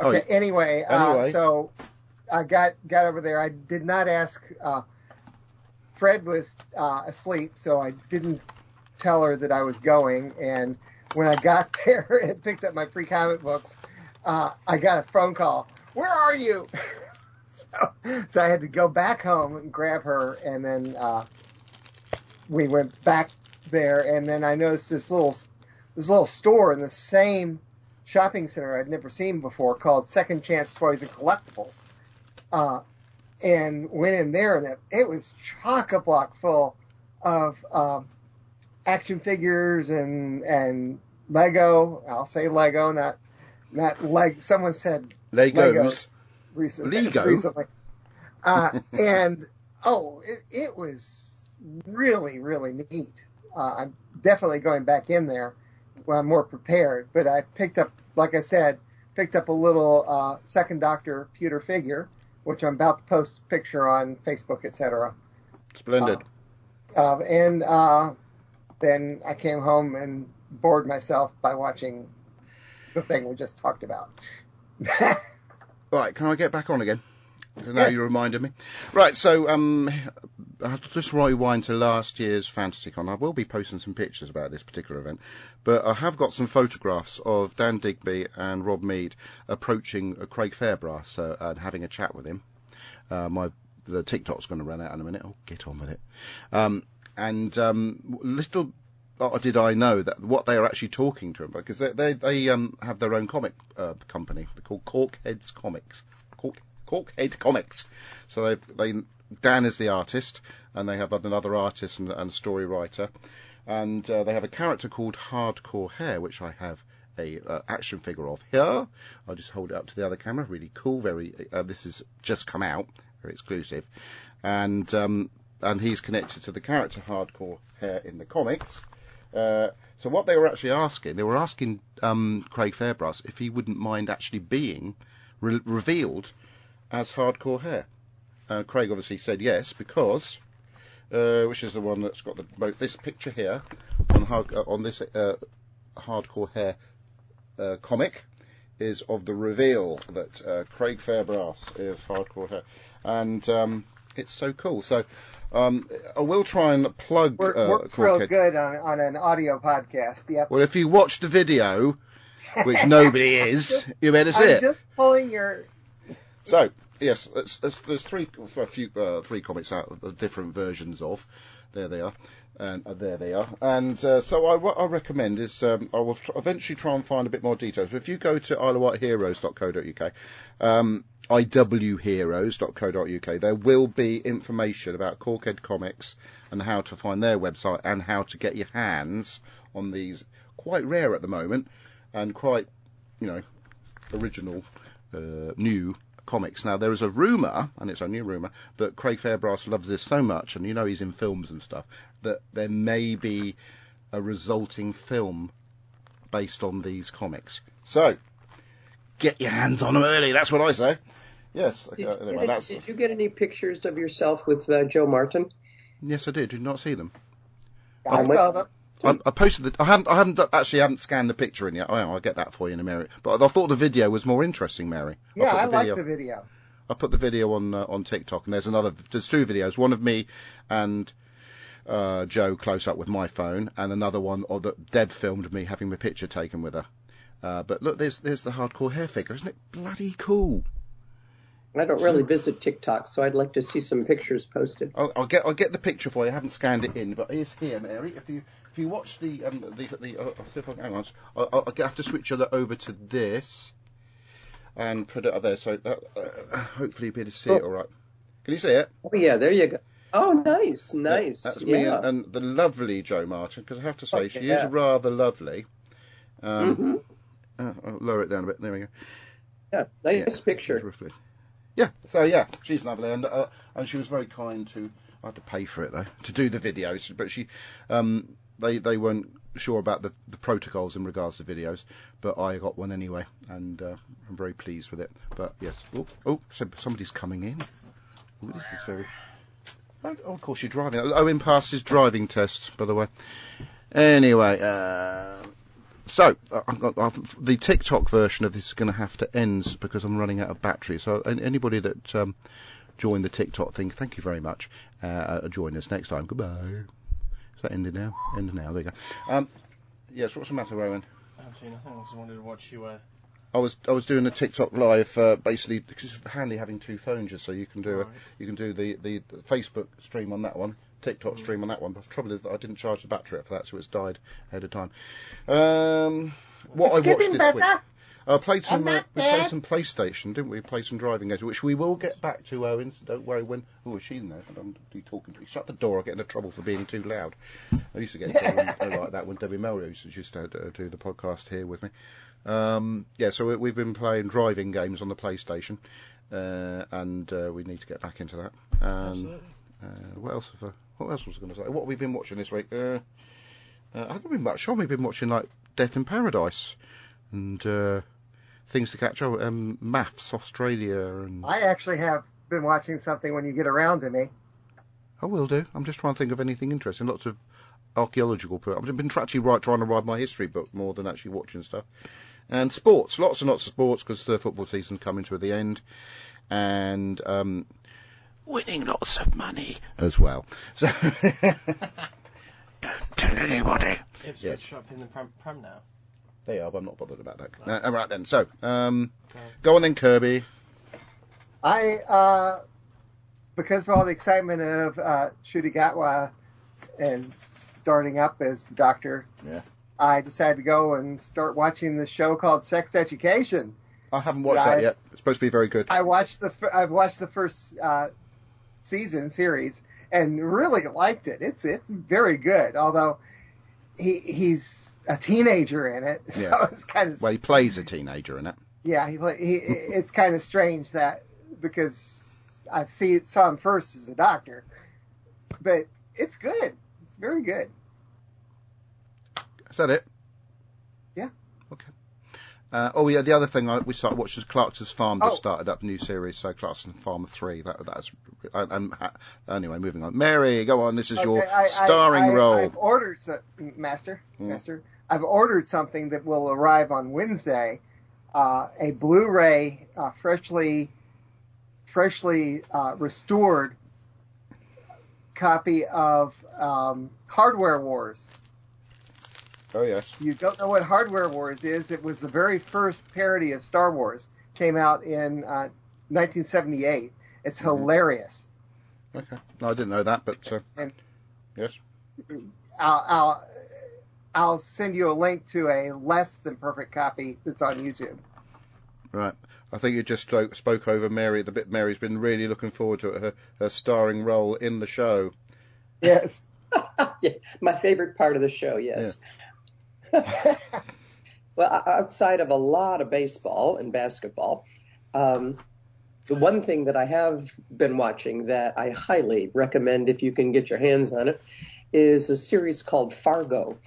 Okay. Anyway, so I got over there. I did not ask. Fred was asleep, so I didn't tell her that I was going. And when I got there and picked up my free comic books, I got a phone call. Where are you? So I had to go back home and grab her, and then we went back there, and then I noticed this little store in the same shopping center I'd never seen before called Second Chance Toys and Collectibles, and went in there, and it was chock-a-block full of action figures and Lego. I'll say Lego, not Leg. Someone said Legos. Recently. And it was really, really neat. I'm definitely going back in there when I'm more prepared. But I picked up, like I said, a little Second Doctor pewter figure, which I'm about to post a picture on Facebook, etc.
Splendid.
And then I came home and bored myself by watching the thing we just talked about.
Right, can I get back on again? Now
Yes.
you reminded me. Right, so I'll just rewind to last year's FantasyCon. I will be posting some pictures about this particular event, but I have got some photographs of Dan Digby and Rob Mead approaching Craig Fairbrass and having a chat with him. The TikTok's going to run out in a minute. Oh, get on with it. Little did I know that what they are actually talking to him, because they have their own comic company. They're called Corkhead Comics. So Dan is the artist, and they have another artist and story writer, and they have a character called Hardcore Hair, which I have a action figure of here. I'll just hold it up to the other camera. Really cool. Very. This has just come out. Very exclusive, and he's connected to the character Hardcore Hair in the comics. So what they were actually asking, Craig Fairbrass if he wouldn't mind actually being revealed as Hardcore Hair. Craig obviously said yes, because which is the one that's got this picture here on this Hardcore Hair comic is of the reveal that Craig Fairbrass is Hardcore Hair, and it's so cool. So I will try and plug.
Works real good on an audio podcast. Yep.
Well, if you watch the video, which nobody is, you better see it.
I'm just pulling your.
So Yes, there's three comics out, different versions of. There they are. And there they are. And so what I recommend is I will eventually try and find a bit more details. But if you go to isleofwightheroes.co.uk, iwheroes.co.uk, there will be information about Corkhead Comics and how to find their website and how to get your hands on these quite rare at the moment and quite, original, new comics. Now, there is a rumour, and it's only a rumour, that Craig Fairbrass loves this so much, and he's in films and stuff, that there may be a resulting film based on these comics. So, get your hands on them early, that's what I say. Yes.
Did you get any pictures of yourself with Joe Martin?
Yes, I did. Did you not see them?
I saw them.
I posted I haven't scanned the picture in yet. I'll get that for you in a minute. But I thought the video was more interesting, Mary.
Yeah, I like the video.
I put the video on TikTok, and there's two videos. One of me and Joe close up with my phone, and another one that Deb filmed me having my picture taken with her. But look, there's the hardcore hair figure. Isn't it bloody cool?
I don't really visit TikTok, so I'd like to see some pictures posted.
I'll get the picture for you. I haven't scanned it in, but it's here, Mary. If you watch the I'll see if I can, hang on. I'll have to switch it over to this and put it up there, so that, hopefully you'll be able to see it all right. Can you see it?
Oh yeah, there you go. Oh, nice.
Yeah, that's me and the lovely Jo Martin, because I have to say she is rather lovely. I'll lower it down a bit. There we go.
Yeah, nice picture.
Yeah, so yeah, she's lovely, and she was very kind to. I had to pay for it though to do the videos, but she, they weren't sure about the protocols in regards to videos, but I got one anyway, and I'm very pleased with it. But yes, so somebody's coming in. Ooh, this is very. Oh, of course you're driving. Owen passed his driving test, by the way. Anyway, so the TikTok version of this is going to have to end because I'm running out of battery. So anybody that joined the TikTok thing, thank you very much. Join us next time. Goodbye. Is that ended now? Ended now. There you go. Yes. What's the matter, Rowan?
Absolutely nothing. I just wanted to watch you.
I was doing a TikTok live, basically because it's handy having two phones, just so you can do you can do the Facebook stream on that one, TikTok stream on that one. But the trouble is that I didn't charge the battery up for that, so it's died ahead of time. What I watched this week. Played some PlayStation, didn't we? Played some driving games, which we will get back to, Owen. So don't worry. Is she in there? I'm talking to you. Shut the door. I get into trouble for being too loud. I used to get in trouble like that when Debbie Melrose used to do the podcast here with me. So we've been playing driving games on the PlayStation, and we need to get back into that. And what else was I going to say? What have we been watching this week? I haven't been much. I've been watching like Death in Paradise and things to catch up. Maths Australia, and
I actually have been watching something when you get around to me.
I will do. I'm just trying to think of anything interesting. Lots of archaeological. I've been actually trying to write my history book more than actually watching stuff. And sports, lots and lots of sports, because the football season's coming to the end, and winning lots of money as well. So don't tell anybody.
Ipswich up in the Prem now.
They are, but I'm not bothered about that. All right then. So go on then, Kirby.
I because of all the excitement of Ncuti Gatwa as starting up as the Doctor.
Yeah.
I decided to go and start watching this show called Sex Education.
I haven't watched that yet. It's supposed to be very good.
I've watched the first series and really liked it. It's very good. Although he's a teenager in it, so it's kind of.
Well, he plays a teenager in it.
Yeah, it's kind of strange that because I saw him first as a Doctor, but it's good. It's very good.
Is that it?
Yeah.
Okay. The other thing we started watching is Clarkson's Farm just started up a new series, so Clarkson's Farm 3. That's anyway, moving on. Mary, go on. This is your starring role.
I've ordered Master. I've ordered something that will arrive on Wednesday. A Blu-ray, freshly restored copy of Hardware Wars.
Oh, yes.
You don't know what Hardware Wars is. It was the very first parody of Star Wars. Came out in 1978. It's hilarious.
Okay. No, I didn't know that, but
And
yes.
I'll send you a link to a less than perfect copy that's on YouTube.
Right. I think you just spoke over Mary. The bit Mary's been really looking forward to it, her starring role in the show.
Yes.
Yeah, my favorite part of the show, yes.
Yeah.
Well, outside of a lot of baseball and basketball, the one thing that I have been watching that I highly recommend if you can get your hands on it is a series called Fargo.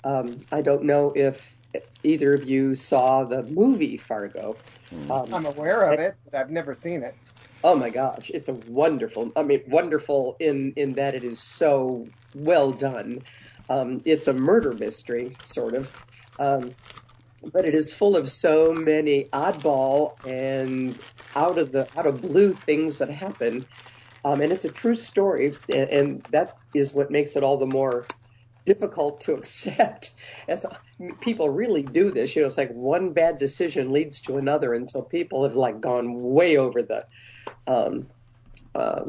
I don't know if either of you saw the movie Fargo.
I'm aware of it, but I've never seen it.
Oh my gosh, it's a wonderful in that it is so well done. It's a murder mystery, sort of. But it is full of so many oddball and out of blue things that happen. And it's a true story, and that is what makes it all the more difficult to accept, as people really do this. It's like one bad decision leads to another until people have gone way over the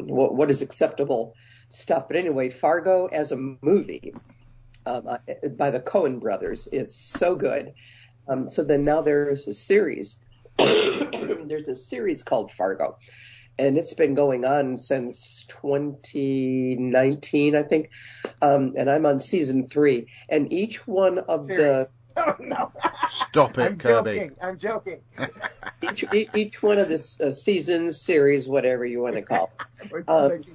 what is acceptable stuff. But anyway, Fargo as a movie by the Coen brothers, it's so good. So then now there's a series. There's a series called Fargo. And it's been going on since 2019, I think. And I'm on season 3. And each one of
Series. Oh, no.
Stop it, Kirby.
I'm joking.
each one of the seasons, series, whatever you want to call it.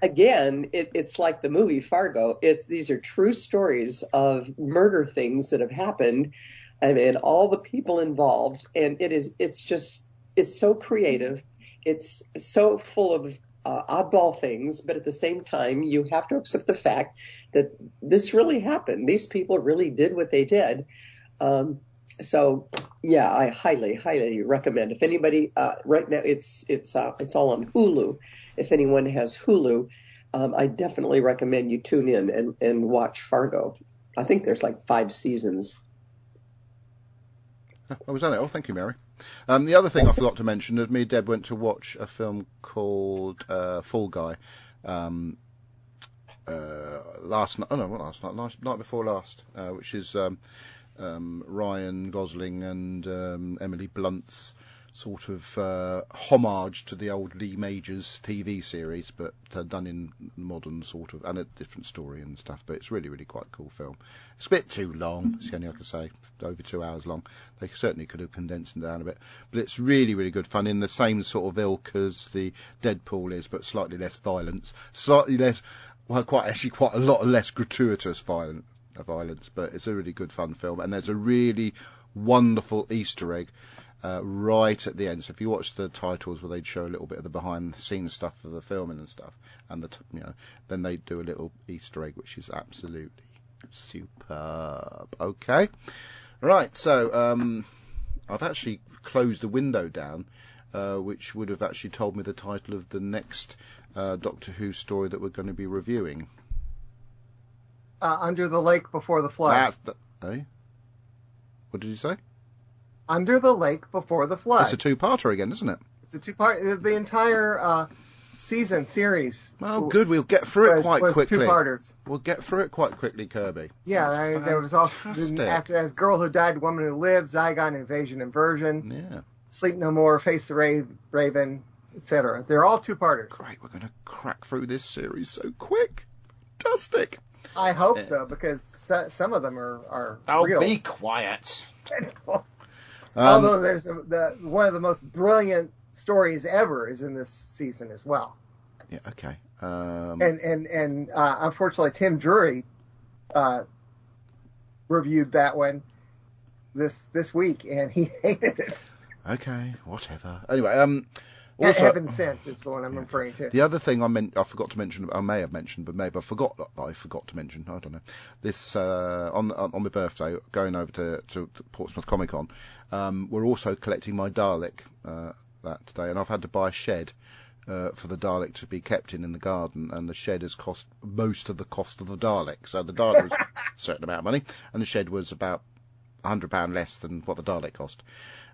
Again, it's like the movie Fargo. These are true stories of murder things that have happened, and all the people involved. And it's so creative. It's so full of oddball things, but at the same time, you have to accept the fact that this really happened. These people really did what they did. So, yeah, I highly, highly recommend. If anybody, right now, it's all on Hulu. If anyone has Hulu, I definitely recommend you tune in and watch Fargo. I think there's 5 seasons.
Oh, was that it? Oh, thank you, Mary. The other thing I forgot to mention is me and Deb went to watch a film called Fall Guy last night. Oh no, not last night. Night before last, which is Ryan Gosling and Emily Blunt's sort of homage to the old Lee Majors TV series, but done in modern sort of, and a different story and stuff. But it's really, really quite a cool film. It's a bit too long. It's the only I can say. Over 2 hours long. They certainly could have condensed it down a bit. But it's really, really good fun in the same sort of ilk as the Deadpool is, but slightly less violence. Slightly less, well, quite a lot less gratuitous violence. But it's a really good fun film. And there's a really wonderful Easter egg right at the end. So if you watch the titles where they show a little bit of the behind the scenes stuff for the filming and stuff, and then they do a little Easter egg, which is absolutely superb. Okay. Right, so I've actually closed the window down, which would have actually told me the title of the next Doctor Who story that we're going to be reviewing.
Under the Lake Before the Flood.
Eh? What did you say?
Under the Lake Before the Flood.
It's a two-parter again, isn't it?
It's a two-part. The entire series.
Oh, good. We'll get through it quite quickly.
Two-parters.
We'll get through it quite quickly, Kirby.
Yeah, there was also after A Girl Who Died, Woman Who Lived, Zygon, Invasion, Inversion.
Yeah.
Sleep No More, Face the Raven, etc. They're all two-parters.
Great. We're going to crack through this series so quick. Fantastic.
I hope so, because some of them are real.
Be quiet.
Although there's one of the most brilliant stories ever is in this season as well.
Yeah. Okay.
And unfortunately, Tim Drury reviewed that one this week, and he hated it.
Okay. Whatever. Anyway. Also,
Heaven Sent is the one I'm referring to.
The other thing I forgot to mention, I may have mentioned, but maybe I forgot to mention. I don't know. This on my birthday, going over to Portsmouth Comic Con, we're also collecting my Dalek that day, and I've had to buy a shed for the Dalek to be kept in the garden, and the shed has cost most of the cost of the Dalek. So the Dalek was a certain amount of money, and the shed was about £100 less than what the Dalek cost.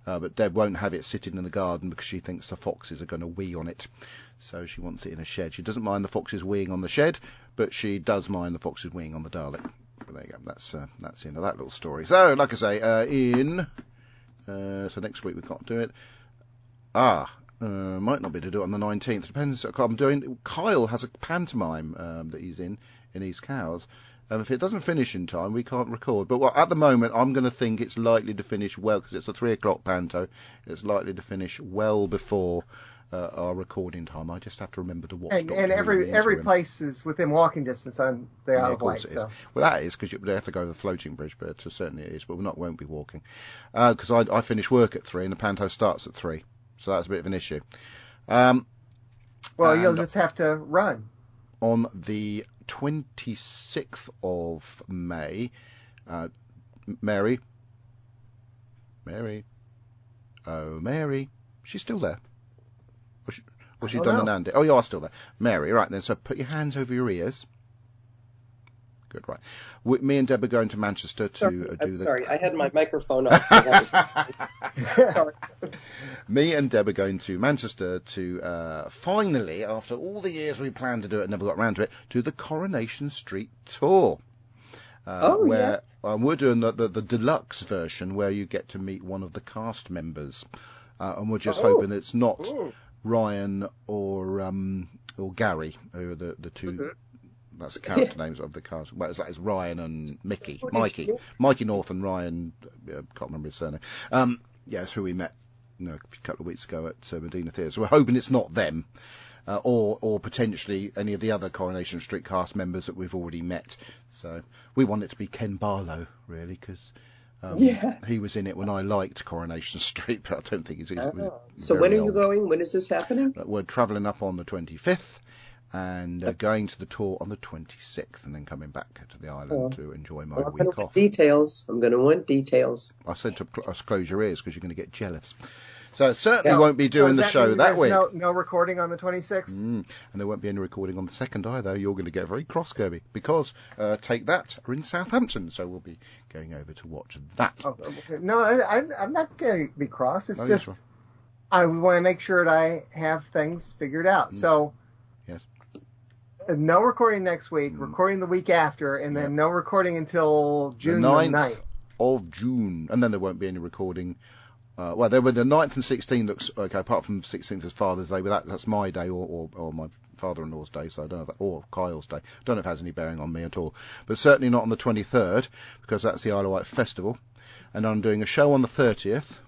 But Deb won't have it sitting in the garden because she thinks the foxes are going to wee on it. So she wants it in a shed. She doesn't mind the foxes weeing on the shed, but she does mind the foxes weeing on the Dalek. But there you go. That's the end of that little story. So, like I say, so next week we can't do it. Might not be to do it on the 19th. Depends. Kyle has a pantomime that he's in East Cowes. If it doesn't finish in time, we can't record. But at the moment, I'm going to think it's likely to finish well, because it's a 3 o'clock panto. It's likely to finish well before our recording time. I just have to remember to watch.
And every place is within walking distance on the Isle of Wight. So.
Well, that is, because they have to go to the floating bridge, but certainly it is. But won't be walking, because I finish work at 3 and the panto starts at 3, so that's a bit of an issue.
Well, you'll just have to run
on the 26th of May. Mary, oh Mary, she's still there. Was she done an Andy? Oh, you are still there, Mary. Right then, so put your hands over your ears. Good, right. Me and Deb are going to Manchester to
Sorry, I had my microphone off. Sorry.
Me and Deb are going to Manchester to finally, after all the years we planned to do it and never got around to it, do the Coronation Street tour. Where we're doing the deluxe version, where you get to meet one of the cast members, and we're just hoping it's not Ryan or Gary, who are the two. Mm-hmm. That's the character names of the cast. Well, it's Ryan and Mikey North and Ryan. Can't remember his surname. It's who we met a couple of weeks ago at Medina Theatre. So we're hoping it's not them, or potentially any of the other Coronation Street cast members that we've already met. So we want it to be Ken Barlow, really, because he was in it when I liked Coronation Street, but I don't think he's.
So when are you going? When is this happening?
We're travelling up on the 25th. And going to the tour on the 26th, and then coming back to the island to enjoy my week off.
I'm going to want details.
I said to close your ears because you're going to get jealous. So it certainly won't be doing the show that week.
No recording on the 26th?
And there won't be any recording on the 2nd either. You're going to get very cross, Kirby, because Take That are in Southampton, so we'll be going over to watch that.
Oh, okay. No, I'm not going to be cross. It's just I want to make sure that I have things figured out. So...
Yes.
No recording next week, recording the week after, and then no recording until June the 9th.
Of June. And then there won't be any recording. There were the 9th and 16th looks okay, apart from 16th as Father's Day, but that's my day or my father-in-law's day, so I don't know if that, or Kyle's day. I don't know if it has any bearing on me at all. But certainly not on the 23rd, because that's the Isle of Wight Festival. And I'm doing a show on the 30th.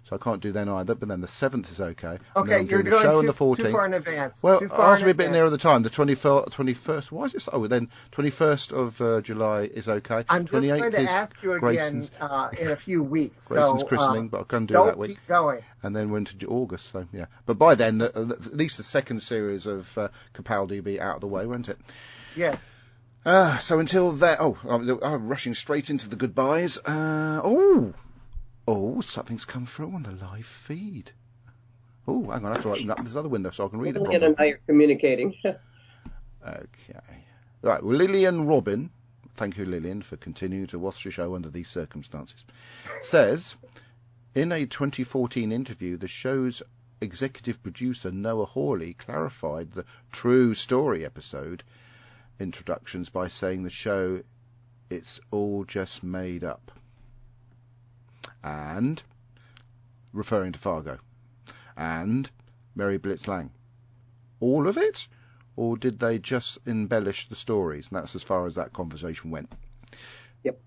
So I can't do then either, but then the 7th is okay.
Okay, you're doing
show on the 14th.
Too far in advance.
Well, I'll be a bit nearer the time. The 21st. Why is it so? Then 21st of July is okay.
I'm just going to ask you again in a few weeks.
Grayson's christening, but I can do that week.
Keep going.
And then we're into August, so yeah. But by then, at least the second series of Capaldi will be out of the way, won't it?
Yes.
So until then, I'm rushing straight into the goodbyes. Something's come through on the live feed. Oh, hang on, I have to open up this other window so I can read it properly.
And I are communicating.
Okay. Right, well, Lillian Robin, thank you, Lillian, for continuing to watch the show under these circumstances, says, in a 2014 interview, the show's executive producer, Noah Hawley, clarified the true story episode introductions by saying the show, it's all just made up. And referring to Fargo, and Mary Blitz Lang. All of it? Or did they just embellish the stories? And that's as far as that conversation went.
Yep.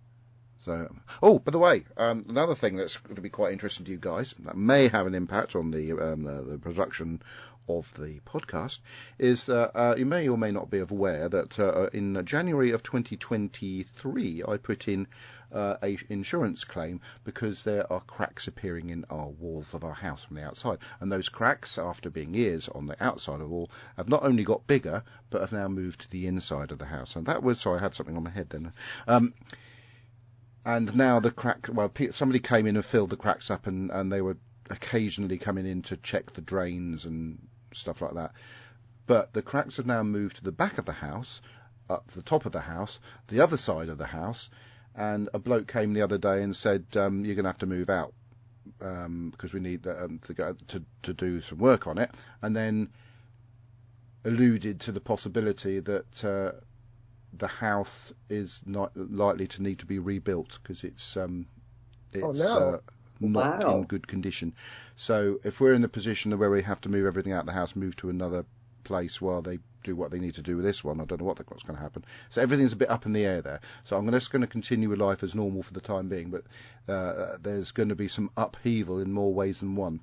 So, by the way, another thing that's going to be quite interesting to you guys, that may have an impact on the production of the podcast, is that you may or may not be aware that in January of 2023, I put in a insurance claim because there are cracks appearing in our walls of our house from the outside, and those cracks, after being years on the outside of the wall, have not only got bigger but have now moved to the inside of the house. And that was, sorry, I had something on my head then. And now the crack, somebody came in and filled the cracks up, and they were occasionally coming in to check the drains and stuff like that. But the cracks have now moved to the back of the house, up to the top of the house, the other side of the house, and a bloke came the other day and said, you're going to have to move out because we need to go to do some work on it, and then alluded to the possibility that the house is not likely to need to be rebuilt because it's not in good condition. So if we're in the position where we have to move everything out of the house, move to another place while they do what they need to do with this one, I don't know what's going to happen. So everything's a bit up in the air there. So I'm just going to continue with life as normal for the time being, but there's going to be some upheaval in more ways than one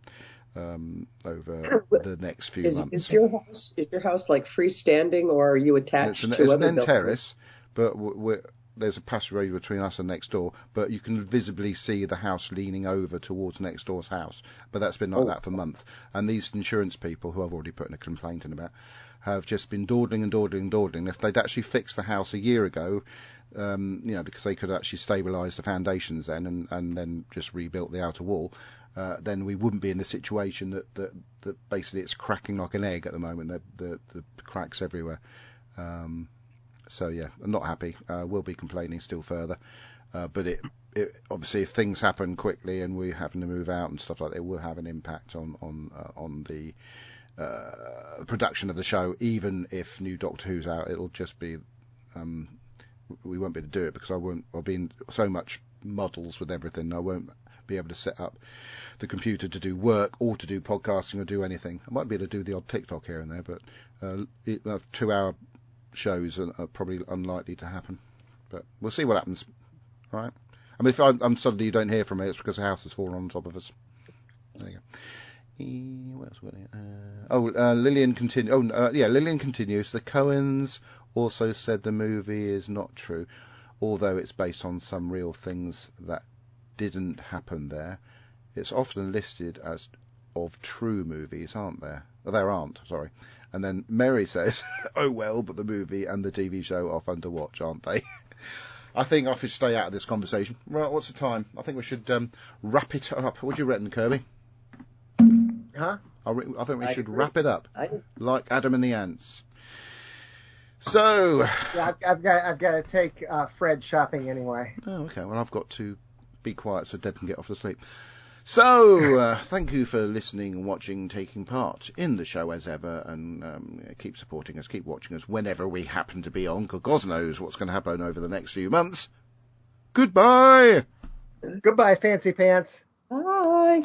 over the next few months.
Is your house like freestanding, or are you attached to other buildings? It's an end terrace,
but there's a passageway between us and next door, but you can visibly see the house leaning over towards next door's house. But that's been like that for months. And these insurance people, who I've already put in a complaint in about, have just been dawdling and dawdling and dawdling. If they'd actually fixed the house a year ago, because they could actually stabilise the foundations then and then just rebuilt the outer wall, then we wouldn't be in the situation that basically it's cracking like an egg at the moment. The cracks everywhere. So yeah, I'm not happy. We'll be complaining still further, but it obviously, if things happen quickly and we're having to move out and stuff like that, it will have an impact on the production of the show. Even if new Doctor Who's out, it'll just be we won't be able to do it because I'll be in so much muddles with everything. I won't be able to set up the computer to do work or to do podcasting or do anything. I might be able to do the odd TikTok here and there, but 2-hour shows are probably unlikely to happen, but we'll see what happens. All right. I mean, if I'm suddenly you don't hear from me, it's because the house has fallen on top of us. There you go. What else? Lillian continues. Lillian continues. The Coens also said the movie is not true, although it's based on some real things that didn't happen there. It's often listed as of true movies, aren't there? Oh, there aren't. Sorry. And then Mary says, oh well, but the movie and the TV show are fun to watch, aren't they? I think I should stay out of this conversation. Right, what's the time? I think we should wrap it up. What do you reckon, Kirby?
Huh?
I think we should wrap it up, like Adam and the Ants. So...
Yeah, I've got to take Fred shopping anyway.
Oh, okay. Well, I've got to be quiet so Deb can get off to sleep. So, thank you for listening and watching, taking part in the show as ever, and keep supporting us, keep watching us whenever we happen to be on, because God knows what's going to happen over the next few months. Goodbye!
Goodbye, Fancy Pants.
Bye!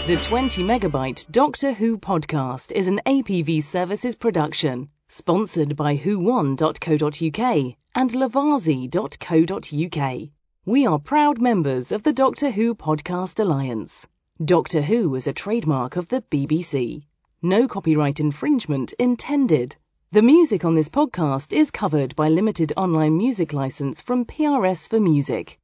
The 20 Megabyte Doctor Who podcast is an APV Services production. Sponsored by whowon.co.uk and lavazi.co.uk. We are proud members of the Doctor Who Podcast Alliance. Doctor Who is a trademark of the BBC. No copyright infringement intended. The music on this podcast is covered by limited online music license from PRS for Music.